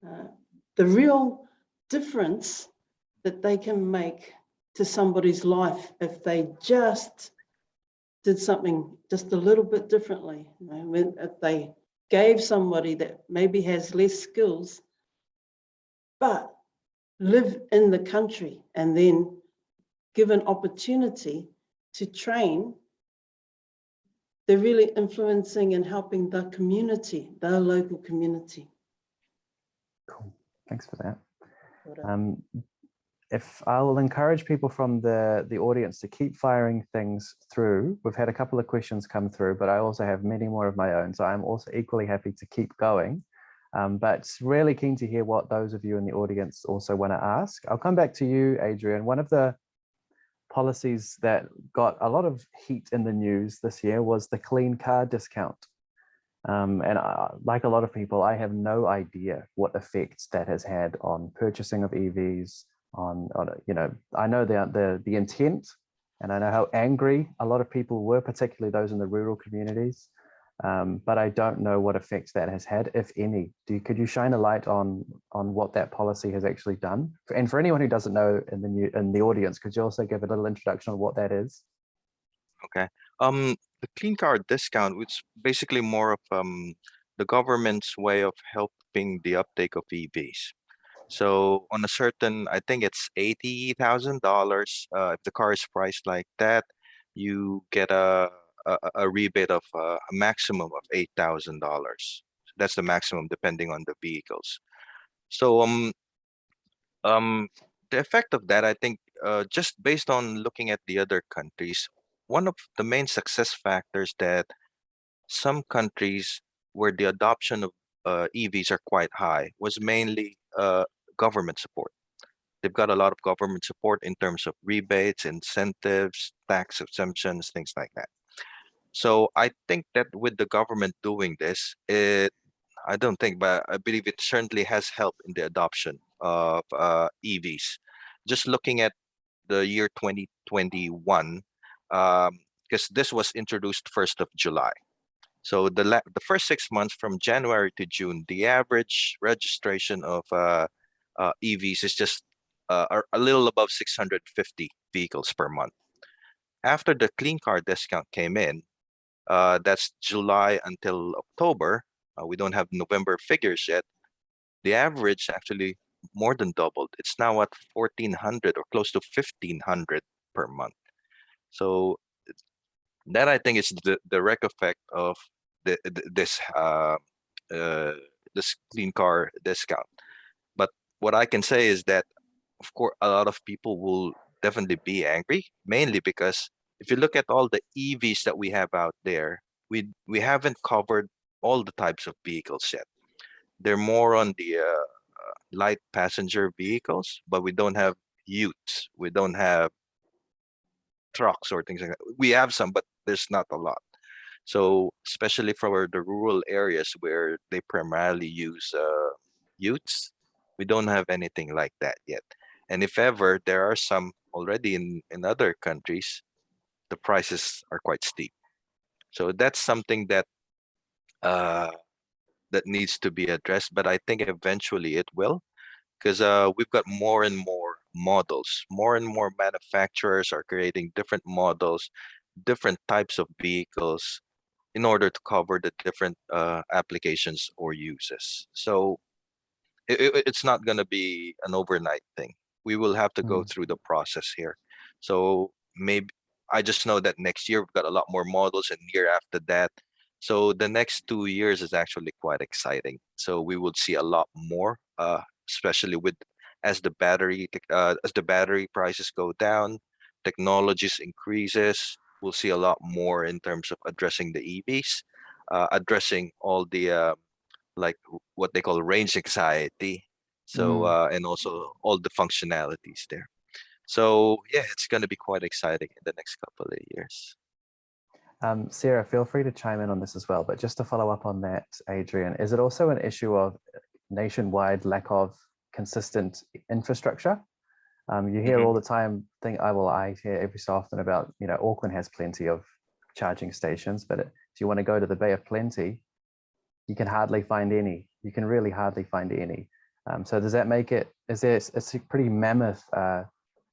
the real difference that they can make to somebody's life if they just did something just a little bit differently. If they gave somebody that maybe has less skills, but live in the country, and then give an opportunity to train, they're really influencing and helping the community, the local community. Cool, thanks for that. If I will encourage people from the audience to keep firing things through. We've had a couple of questions come through, but I also have many more of my own, so I'm also equally happy to keep going. But really keen to hear what those of you in the audience also want to ask. I'll come back to you, Adrian. One of the policies that got a lot of heat in the news this year was the clean car discount. Like a lot of people, I have no idea what effects that has had on purchasing of EVs, I know the intent, and I know how angry a lot of people were, particularly those in the rural communities. But I don't know what effects that has had, if any. Could you shine a light on what that policy has actually done? And for anyone who doesn't know in the audience, could you also give a little introduction on what that is? Okay. The clean car discount, which is basically more of the government's way of helping the uptake of EVs. So on a certain, I think it's $80,000. If the car is priced like that, you get a rebate of a maximum of $8,000. That's the maximum, depending on the vehicles. So the effect of that, I think, just based on looking at the other countries, one of the main success factors that some countries where the adoption of EVs are quite high was mainly government support. They've got a lot of government support in terms of rebates, incentives, tax exemptions, things like that. So I think that with the government doing this, I don't think, but I believe it certainly has helped in the adoption of EVs. Just looking at the year 2021, because this was introduced 1st of July. So the first 6 months from January to June, the average registration of EVs is just are a little above 650 vehicles per month. After the clean car discount came in, that's July until October. We don't have November figures yet. The average actually more than doubled. It's now at 1,400 or close to 1,500 per month. So that, I think, is the direct effect of this clean car discount. But what I can say is that, of course, a lot of people will definitely be angry, mainly because if you look at all the EVs that we have out there, we haven't covered all the types of vehicles yet. They're more on the light passenger vehicles, but we don't have utes. We don't have trucks or things like that. We have some, but there's not a lot. So especially for the rural areas where they primarily use utes, we don't have anything like that yet. And if ever there are some already in other countries, the prices are quite steep. So that's something that that needs to be addressed. But I think eventually it will, because we've got more and more models. More and more manufacturers are creating different models, different types of vehicles in order to cover the different applications or uses. So it's not going to be an overnight thing. We will have to go through the process here. So maybe I just know that next year we've got a lot more models, and year after that. So the next 2 years is actually quite exciting. So we will see a lot more, especially with as the battery prices go down, technologies increases. We'll see a lot more in terms of addressing the EVs, addressing all the like what they call range anxiety. So and also all the functionalities there. So yeah, it's going to be quite exciting in the next couple of years. Sarah, feel free to chime in on this as well. But just to follow up on that, Adrian, is it also an issue of nationwide lack of consistent infrastructure? You hear all the time, I hear every so often about, Auckland has plenty of charging stations, but if you want to go to the Bay of Plenty, you can hardly find any. You can really hardly find any. So does that make it, it's a pretty mammoth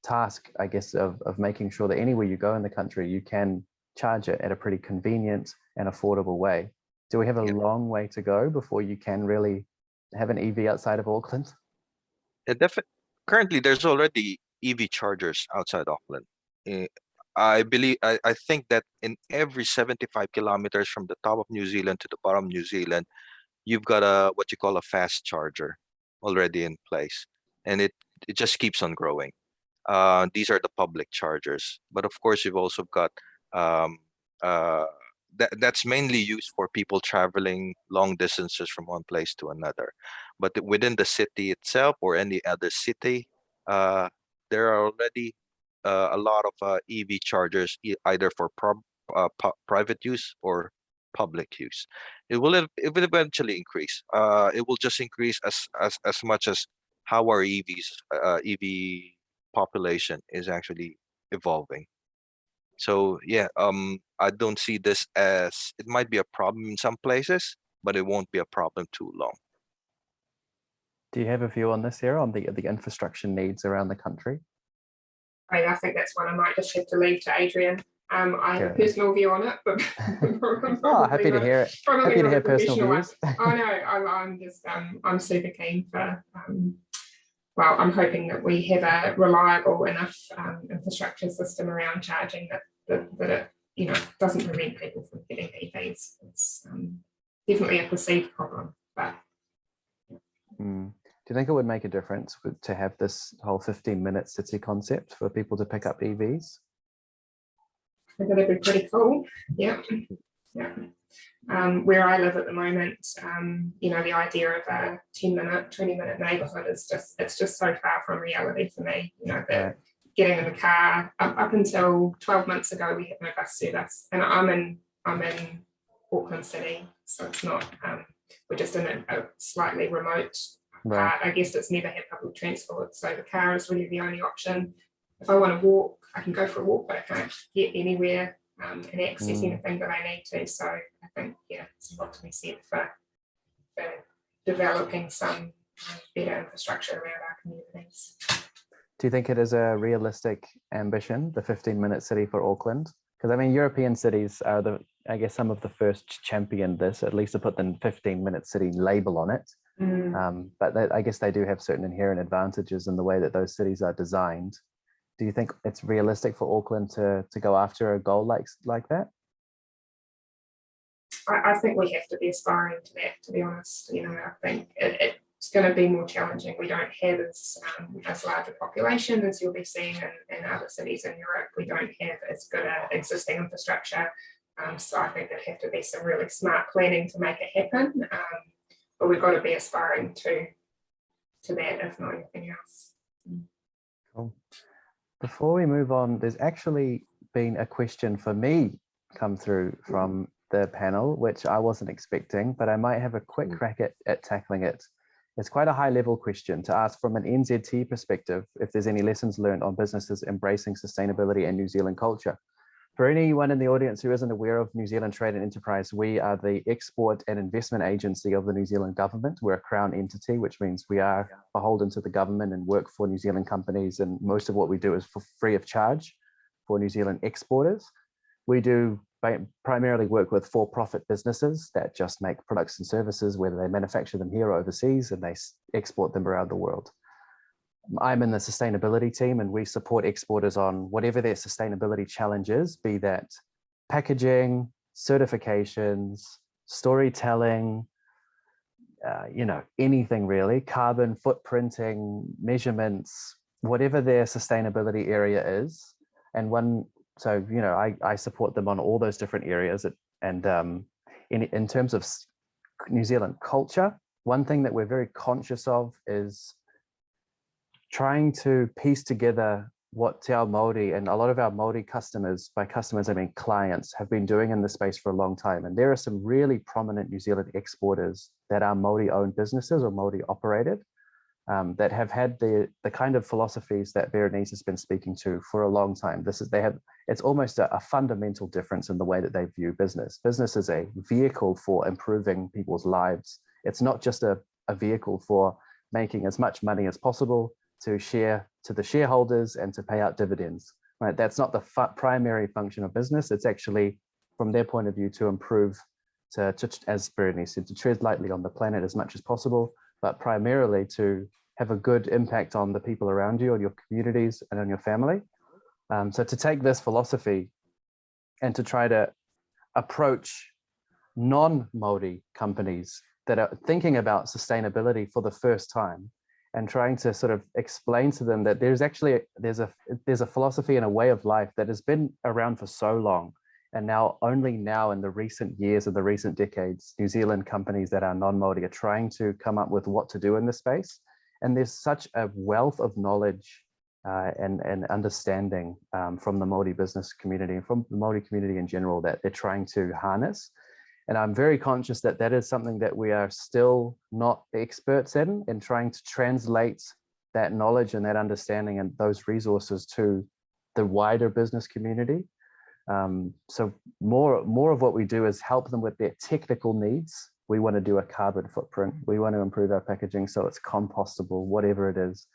task, I guess, of making sure that anywhere you go in the country, you can charge it at a pretty convenient and affordable way. Do we have a long way to go before you can really have an EV outside of Auckland? Currently, there's already EV chargers outside Auckland. I think that in every 75 kilometers from the top of New Zealand to the bottom of New Zealand, you've got what you call a fast charger already in place, and it just keeps on growing. These are the public chargers, but of course you've also got that's mainly used for people traveling long distances from one place to another. But within the city itself or any other city, there are already a lot of EV chargers, either for private use or public use. It will eventually increase. It will just increase as much as how our EV population is actually evolving. So yeah, I don't see this as, it might be a problem in some places, but it won't be a problem too long. Do you have a view on this, Sarah, on the infrastructure needs around the country? I think that's one I might just have to leave to Adrian. I have a personal view on it, but happy to hear it. Happy to hear personal views. Oh no, I'm super keen for. Well, I'm hoping that we have a reliable enough infrastructure system around charging that it doesn't prevent people from getting EVs. It's definitely a perceived problem, but. Do you think it would make a difference to have this whole 15-minute city concept for people to pick up EVs? I think that'd be pretty cool. Yeah. Where I live at the moment, the idea of a 10-minute, 20-minute neighbourhood is just so far from reality for me. Getting in the car up until 12 months ago, we had no bus service, and I'm in Auckland City, so it's not. We're just in a slightly remote part. I guess it's never had public transport, so the car is really the only option. If I want to walk, I can go for a walk, but I can't get anywhere and access anything that I need to. So I think, it's a lot to be said for developing some better infrastructure around our communities. Do you think it is a realistic ambition, the 15-minute city for Auckland? Because I mean, European cities are I guess some of the first champion this, at least to put the 15-minute city label on it. But I guess they do have certain inherent advantages in the way that those cities are designed. Do you think it's realistic for Auckland to go after a goal like that? I think we have to be aspiring to that, to be honest. You know, I think it's going to be more challenging. We don't have as large a population as you'll be seeing in other cities in Europe. We don't have as good an existing infrastructure. So I think there'd have to be some really smart planning to make it happen. But we've got to be aspiring to that, if not anything else. Cool. Before we move on, there's actually been a question for me come through from the panel, which I wasn't expecting, but I might have a quick crack at tackling it. It's quite a high-level question to ask from an NZT perspective, if there's any lessons learned on businesses embracing sustainability and New Zealand culture. For anyone in the audience who isn't aware of New Zealand Trade and Enterprise, we are the export and investment agency of the New Zealand government. We're a crown entity, which means we are beholden to the government and work for New Zealand companies. And most of what we do is for free of charge for New Zealand exporters. We do primarily work with for-profit businesses that just make products and services, whether they manufacture them here or overseas, and they export them around the world. I'm in the sustainability team, and we support exporters on whatever their sustainability challenge is, be that packaging, certifications, storytelling, you know, anything really, carbon footprinting, measurements, whatever their sustainability area is. And so, you know, I support them on all those different areas. And in terms of New Zealand culture, one thing that we're very conscious of is trying to piece together what Te Ao Māori and a lot of our Māori customers, by customers I mean clients, have been doing in this space for a long time. And there are some really prominent New Zealand exporters that are Māori-owned businesses or Māori-operated, that have had the kind of philosophies that Berenize has been speaking to for a long time. It's almost a fundamental difference in the way that they view business. Business is a vehicle for improving people's lives. It's not just a vehicle for making as much money as possible to share to the shareholders and to pay out dividends, right? That's not the primary function of business. It's actually, from their point of view, to improve, as Berenize said, to tread lightly on the planet as much as possible, but primarily to have a good impact on the people around you, on your communities and on your family. So to take this philosophy and to try to approach non-Māori companies that are thinking about sustainability for the first time, and trying to sort of explain to them that there's a philosophy and a way of life that has been around for so long, and only now in the recent years and the recent decades, New Zealand companies that are non-Māori are trying to come up with what to do in this space. And there's such a wealth of knowledge and understanding from the Māori business community and from the Māori community in general that they're trying to harness. And I'm very conscious that that is something that we are still not experts in trying to translate that knowledge and that understanding and those resources to the wider business community. So more of what we do is help them with their technical needs. We want to do a carbon footprint. We want to improve our packaging so it's compostable, whatever it is.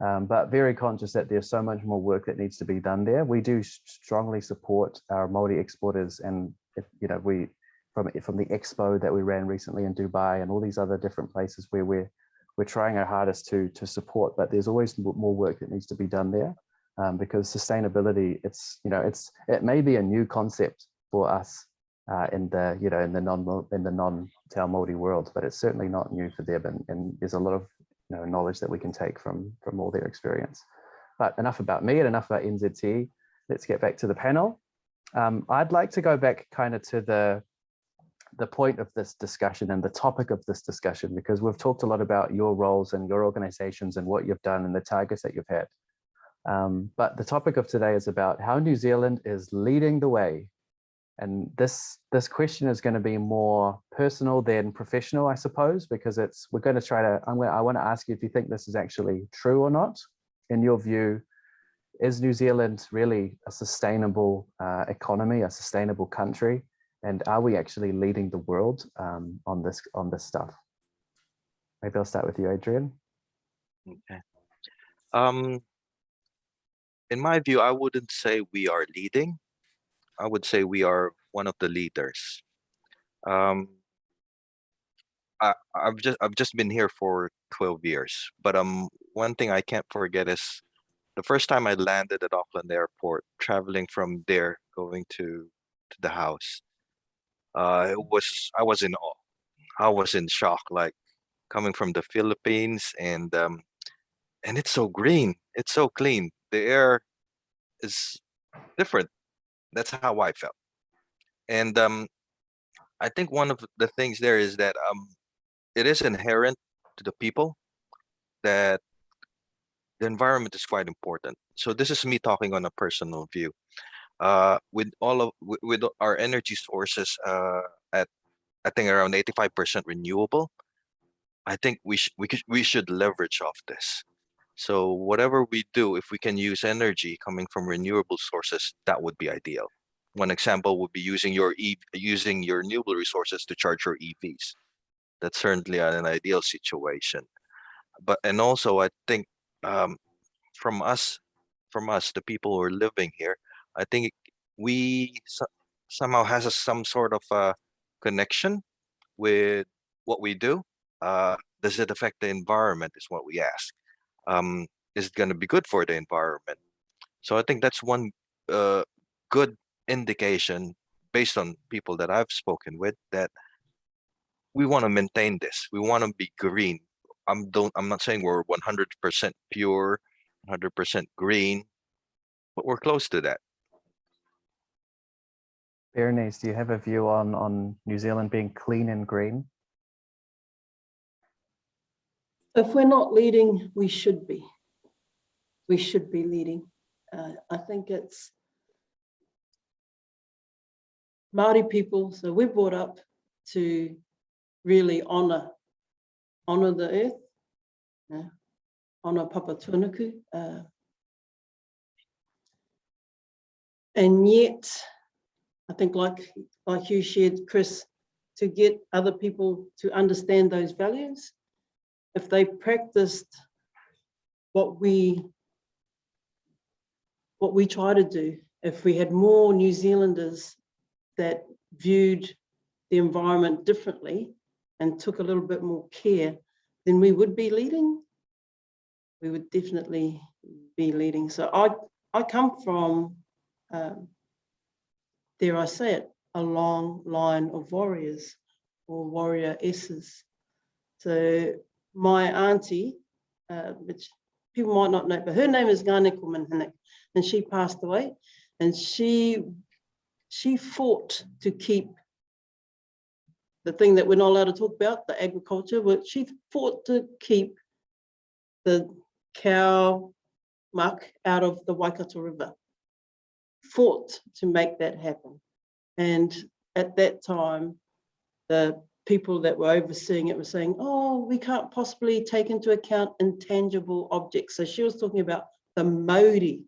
But very conscious that there's so much more work that needs to be done there. We do strongly support our Māori exporters, and from the expo that we ran recently in Dubai and all these other different places where we're trying our hardest to support, but there's always more work that needs to be done there, because sustainability, it may be a new concept for us in the non-Te Ao Māori world, but it's certainly not new for them, and there's a lot of knowledge that we can take from all their experience. But enough about me and enough about NZT. Let's get back to the panel. I'd like to go back kind of to the point of this discussion and the topic of this discussion, because we've talked a lot about your roles and your organizations and what you've done and the targets that you've had. But the topic of today is about how New Zealand is leading the way. And this question is going to be more personal than professional, I suppose, because we're going to try to, I want to ask you if you think this is actually true or not. In your view, is New Zealand really a sustainable economy, a sustainable country? And are we actually leading the world on this stuff? Maybe I'll start with you, Adrian. Okay. in my view, I wouldn't say we are leading. I would say we are one of the leaders. I've just been here for 12 years, but one thing I can't forget is the first time I landed at Auckland Airport, traveling from there going to the house. I was in awe. I was in shock, like coming from the Philippines, and it's so green, it's so clean. The air is different. That's how I felt. And I think one of the things there is that it is inherent to the people that the environment is quite important. So this is me talking on a personal view. With our energy sources at I think around 85% renewable, I think we should leverage off this. So whatever we do, if we can use energy coming from renewable sources, that would be ideal. One example would be using your renewable resources to charge your EVs. That's certainly an ideal situation. And also I think from us, the people who are living here, I think we somehow has some sort of a connection with what we do. Does it affect the environment is what we ask. Is it going to be good for the environment? So I think that's one good indication based on people that I've spoken with that we want to maintain this. We want to be green. I'm not saying we're 100% pure, 100% green, but we're close to that. Berenize, do you have a view on New Zealand being clean and green? If we're not leading, we should be. We should be leading. I think it's Maori people, so we're brought up to really honor the earth, honor Papa Tuanuku. And yet, I think like you shared, Chris, to get other people to understand those values, if they practiced what we try to do, if we had more New Zealanders that viewed the environment differently and took a little bit more care, then we would be leading. We would definitely be leading. So I come from, dare I say it, a long line of warriors or warrioresses. So my auntie, which people might not know, but her name is 𝗦𝘂𝘀𝘁𝗶हि, and she passed away, and she fought to keep the thing that we're not allowed to talk about, the agriculture, but she fought to keep the cow muck out of the Waikato River, fought to make that happen. And at that time, the people that were overseeing it were saying, oh, we can't possibly take into account intangible objects. So she was talking about the Maori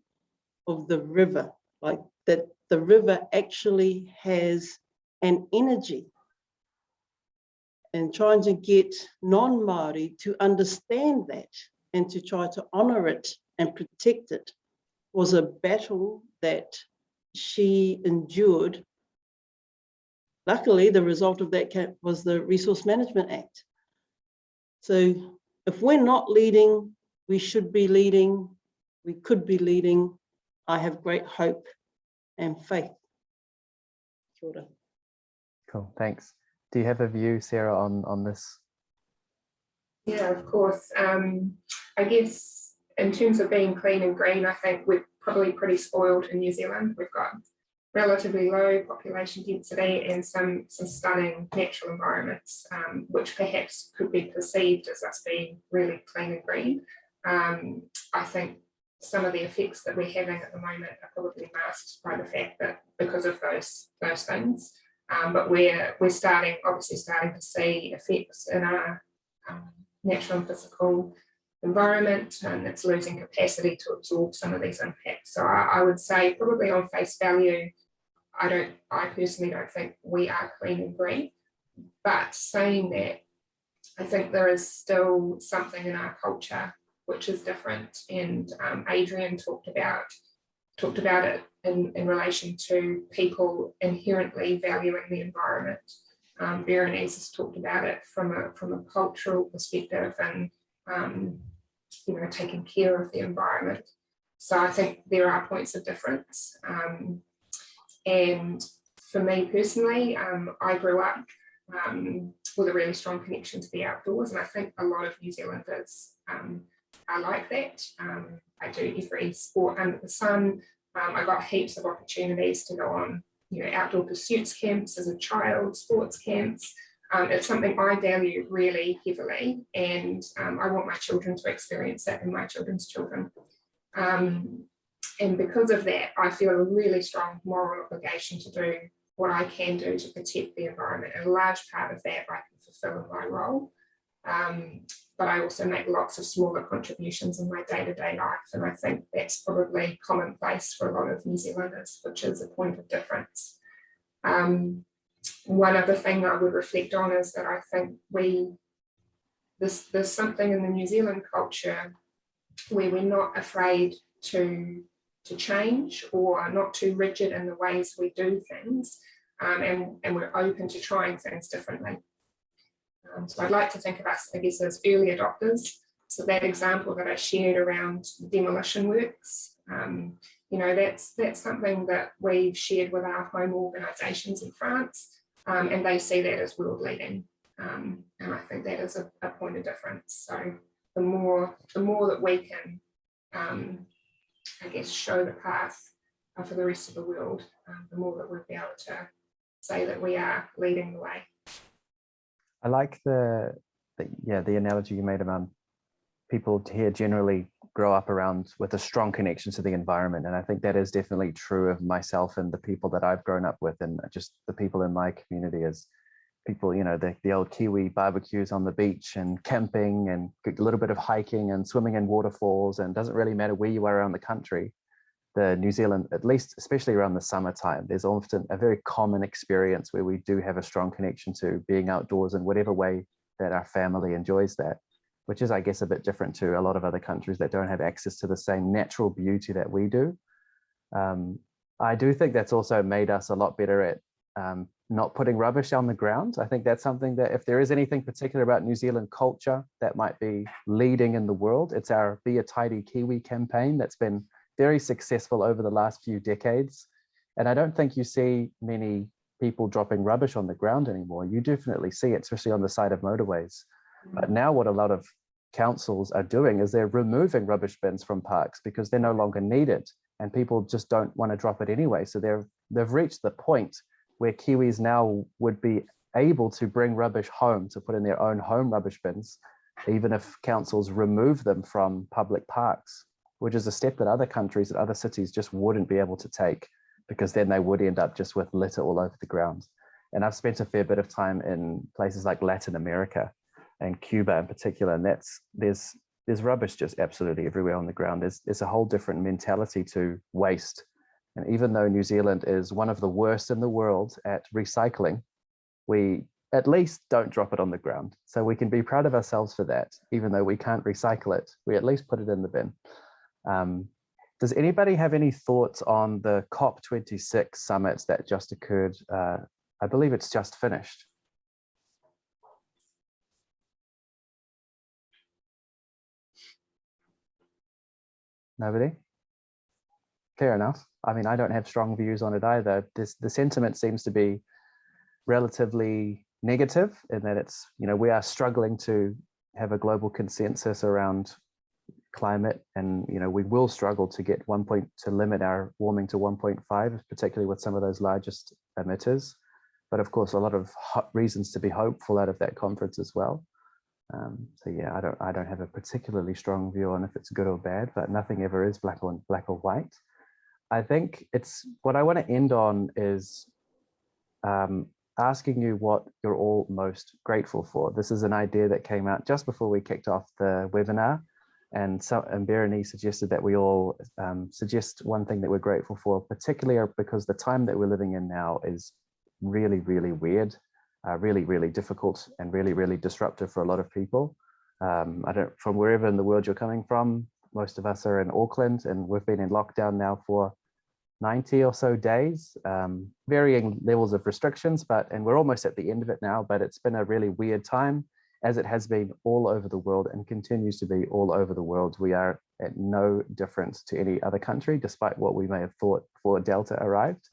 of the river, like that the river actually has an energy. And trying to get non-Maori to understand that and to try to honor it and protect it was a battle that she endured. Luckily, the result of that was the Resource Management Act. So if we're not leading, we should be leading, we could be leading. I have great hope and faith. Kia ora. Cool, thanks. Do you have a view, Sarah, on this? Yeah, of course. I guess in terms of being clean and green, I think we're probably pretty spoiled in New Zealand. We've got relatively low population density and some stunning natural environments, which perhaps could be perceived as us being really clean and green. I think some of the effects that we're having at the moment are probably masked by the fact that because of those things. But we're obviously starting to see effects in our natural and physical environment, and it's losing capacity to absorb some of these impacts. So I would say probably on face value, I personally don't think we are clean and green. But saying that, I think there is still something in our culture which is different. And Adrian talked about talked about it in relation to people inherently valuing the environment. Berenize has talked about it from a cultural perspective and you know, taking care of the environment. So I think there are points of difference. And for me personally, I grew up with a really strong connection to the outdoors, and I think a lot of New Zealanders are like that. I do every sport under the sun. I got heaps of opportunities to go on, you know, outdoor pursuits camps as a child, sports camps. It's something I value really heavily, and I want my children to experience that and my children's children. And because of that, I feel a really strong moral obligation to do what I can do to protect the environment. And a large part of that I can fulfill in my role. But I also make lots of smaller contributions in my day-to-day life. And I think that's probably commonplace for a lot of New Zealanders, which is a point of difference. One other thing I would reflect on is that I think there's something in the New Zealand culture where we're not afraid to change or not too rigid in the ways we do things, and we're open to trying things differently. So I'd like to think of us, I guess, as early adopters. So that example that I shared around demolition works, you know, that's something that we've shared with our home organisations in France, and they see that as world leading. And I think that is a point of difference. So the more that we can, I guess, show the path for the rest of the world, the more that we'll be able to say that we are leading the way. I like the analogy you made around people here generally grow up around with a strong connection to the environment. And I think that is definitely true of myself and the people that I've grown up with, and just the people in my community as people, you know, the old Kiwi barbecues on the beach and camping and a little bit of hiking and swimming in waterfalls, and it doesn't really matter where you are around the country. The New Zealand, at least, especially around the summertime, there's often a very common experience where we do have a strong connection to being outdoors in whatever way that our family enjoys that, which is, I guess, a bit different to a lot of other countries that don't have access to the same natural beauty that we do. I do think that's also made us a lot better at not putting rubbish on the ground. I think that's something that, if there is anything particular about New Zealand culture that might be leading in the world, it's our Be a Tidy Kiwi campaign that's been very successful over the last few decades. And I don't think you see many people dropping rubbish on the ground anymore. You definitely see it, especially on the side of motorways. But now what a lot of councils are doing is they're removing rubbish bins from parks because they're no longer needed, and people just don't want to drop it anyway. So they've reached the point where Kiwis now would be able to bring rubbish home to put in their own home rubbish bins, even if councils remove them from public parks, which is a step that other countries and other cities just wouldn't be able to take, because then they would end up just with litter all over the ground. And I've spent a fair bit of time in places like Latin America and Cuba in particular, and there's rubbish just absolutely everywhere on the ground. There's a whole different mentality to waste. And even though New Zealand is one of the worst in the world at recycling, we at least don't drop it on the ground. So we can be proud of ourselves for that. Even though we can't recycle it, we at least put it in the bin. Does anybody have any thoughts on the COP26 summits that just occurred? I believe it's just finished. Nobody? Fair enough. I mean, I don't have strong views on it either. The sentiment seems to be relatively negative in that it's, you know, we are struggling to have a global consensus around climate, and, you know, we will struggle to get to limit our warming to 1.5, particularly with some of those largest emitters. But of course, a lot of reasons to be hopeful out of that conference as well. So yeah, I don't have a particularly strong view on if it's good or bad, but nothing ever is black or white. I think what I want to end on is asking you what you're all most grateful for. This is an idea that came out just before we kicked off the webinar, and Berenize suggested that we all suggest one thing that we're grateful for, particularly because the time that we're living in now is really, really weird, really, really difficult, and really, really disruptive for a lot of people. From wherever in the world you're coming from, most of us are in Auckland, and we've been in lockdown now for 90 or so days, varying levels of restrictions, and we're almost at the end of it now, but it's been a really weird time, as it has been all over the world and continues to be all over the world. We are at no difference to any other country, despite what we may have thought before Delta arrived.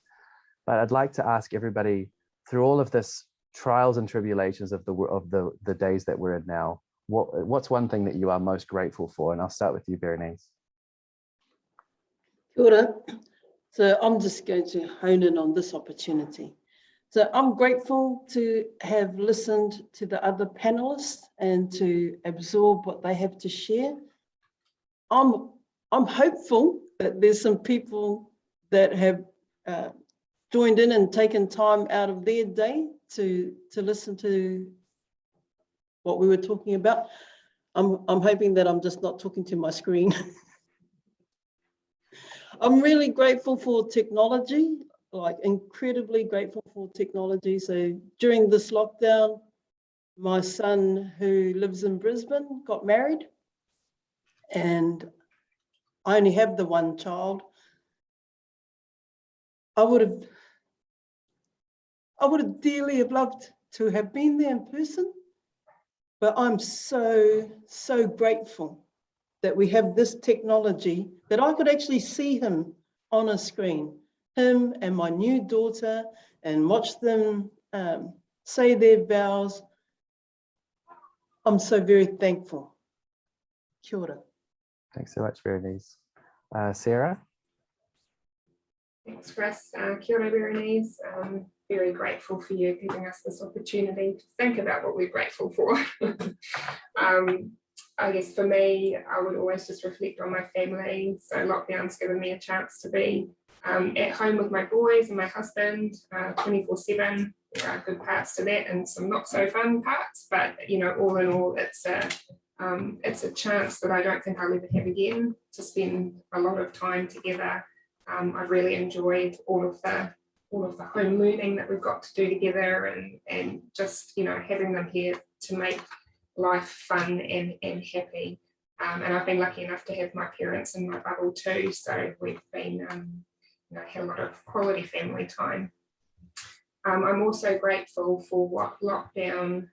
But I'd like to ask everybody, through all of this trials and tribulations of the days that we're in now, what's one thing that you are most grateful for? And I'll start with you, Berenize. Kia ora. So I'm just going to hone in on this opportunity. So I'm grateful to have listened to the other panelists and to absorb what they have to share. I'm hopeful that there's some people that have joined in and taken time out of their day to listen to what we were talking about. I'm hoping that I'm just not talking to my screen. I'm really grateful for technology, like incredibly grateful for technology. So during this lockdown, my son who lives in Brisbane got married, and I only have the one child. I would have dearly have loved to have been there in person, but I'm so grateful that we have this technology that I could actually see him on a screen, him and my new daughter, and watch them say their vows. I'm so very thankful. Kia ora. Thanks so much, Berenize. Sarah? Thanks, Chris. Kia ora, Berenize. Very grateful for you giving us this opportunity to think about what we're grateful for. I guess for me, I would always just reflect on my family. So lockdown's given me a chance to be at home with my boys and my husband 24/7. There are good parts to that and some not so fun parts, but you know, all in all, it's a chance that I don't think I'll ever have again, to spend a lot of time together. I've really enjoyed all of the home learning that we've got to do together, and just, you know, having them here to make life fun and happy. And I've been lucky enough to have my parents in my bubble too, so we've been you know, had a lot of quality family time. I'm also grateful for what lockdown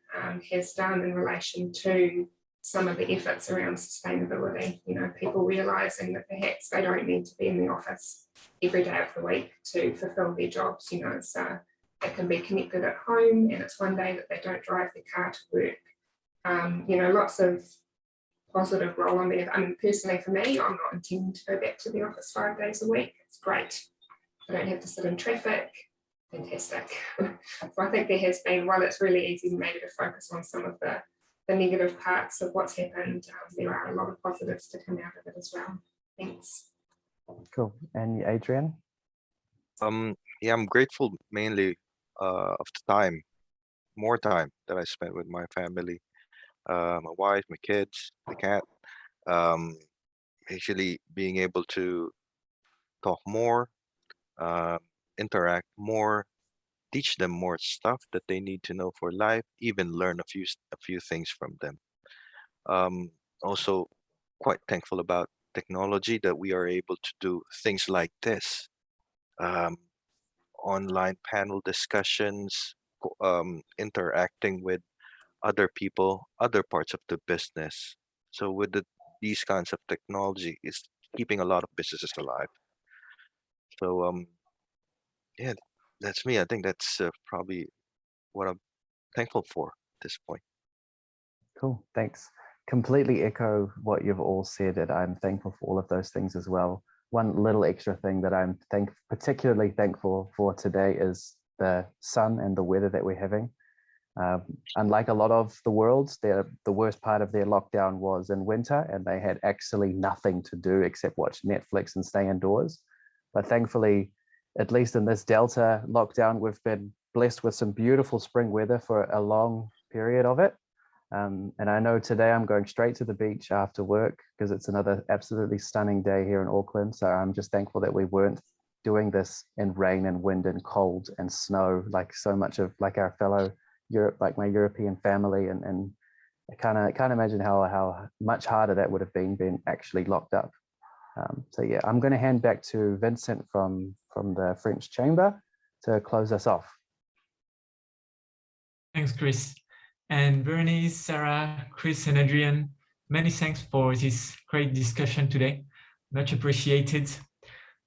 has done in relation to some of the efforts around sustainability. You know, people realising that perhaps they don't need to be in the office every day of the week to fulfil their jobs. You know, so they can be connected at home, and it's one day that they don't drive their car to work. You know, lots of positive role on there. I mean, personally for me, I'm not intending to go back to the office 5 days a week. It's great. I don't have to sit in traffic. Fantastic. So I think there has been, while it's really easy maybe to focus on some of the negative parts of what's happened, there are a lot of positives to come out of it as well. Thanks. Cool. And Adrian? Yeah, I'm grateful mainly of the time, more time that I spent with my family, my wife, my kids, the cat. Actually being able to talk more, interact more, teach them more stuff that they need to know for life, even learn a few things from them. Also quite thankful about technology, that we are able to do things like this, online panel discussions, interacting with other people, other parts of the business. So with these kinds of technology, is keeping a lot of businesses alive. So yeah, that's me. I think that's probably what I'm thankful for at this point. Cool, thanks. Completely echo what you've all said, and I'm thankful for all of those things as well. One little extra thing that I'm particularly thankful for today is the sun and the weather that we're having. Unlike a lot of the world, the worst part of their lockdown was in winter, and they had actually nothing to do except watch Netflix and stay indoors. But thankfully, at least in this Delta lockdown, we've been blessed with some beautiful spring weather for a long period of it. And I know today I'm going straight to the beach after work because it's another absolutely stunning day here in Auckland. So I'm just thankful that we weren't doing this in rain and wind and cold and snow like so much of like our fellow Europe, like my European family, and I can't imagine how much harder that would have been actually locked up. So yeah, I'm going to hand back to Vincent from from the French Chamber to close us off. Thanks, Chris. And Berenize, Sarah, Chris, and Adrian, many thanks for this great discussion today. Much appreciated.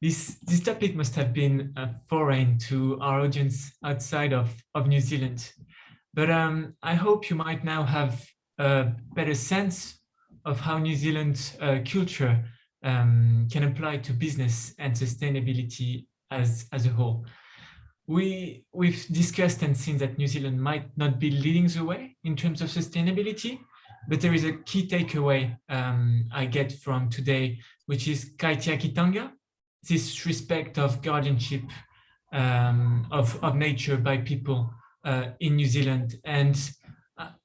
This topic must have been foreign to our audience outside of New Zealand. But I hope you might now have a better sense of how New Zealand's culture can apply to business and sustainability as a whole. We've discussed and seen that New Zealand might not be leading the way in terms of sustainability, but there is a key takeaway I get from today, which is Kaichakitanga, this respect of guardianship of nature by people in New Zealand. And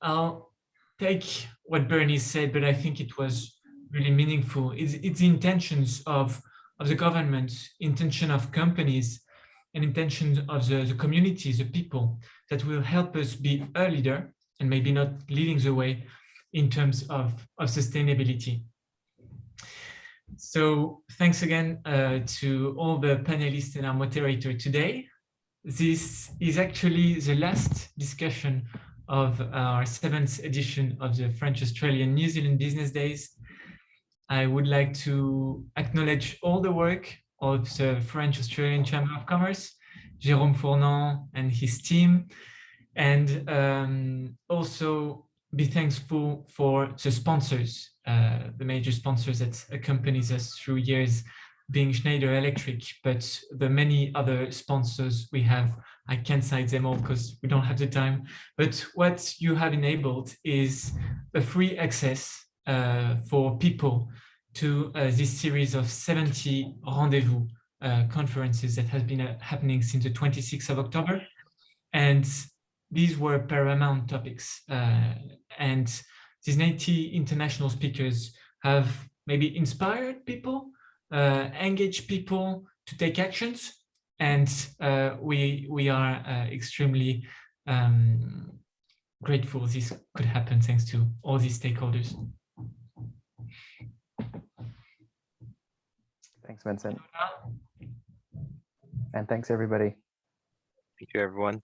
I'll take what Berenize said, but I think it was really meaningful. It's the intentions of the government, intention of companies, and intention of the communities, the people, that will help us be a leader and maybe not leading the way in terms of sustainability. So thanks again to all the panelists and our moderator today. This is actually the last discussion of our 7th edition of the French-Australian New Zealand Business Days. I would like to acknowledge all the work of the French-Australian Chamber of Commerce, 𝗔𝗰𝘁 and his team, and also be thankful for the sponsors, the major sponsors that accompanies us through years, being Schneider Electric, but the many other sponsors we have. I can't cite them all because we don't have the time, but what you have enabled is a free access for people to this series of 70 rendezvous conferences that has been happening since the 26th of October. And these were paramount topics. And these 90 international speakers have maybe inspired people, engaged people to take actions. And we are extremely grateful this could happen thanks to all these stakeholders. Thanks, Vincent. And thanks, everybody. Thank you, everyone.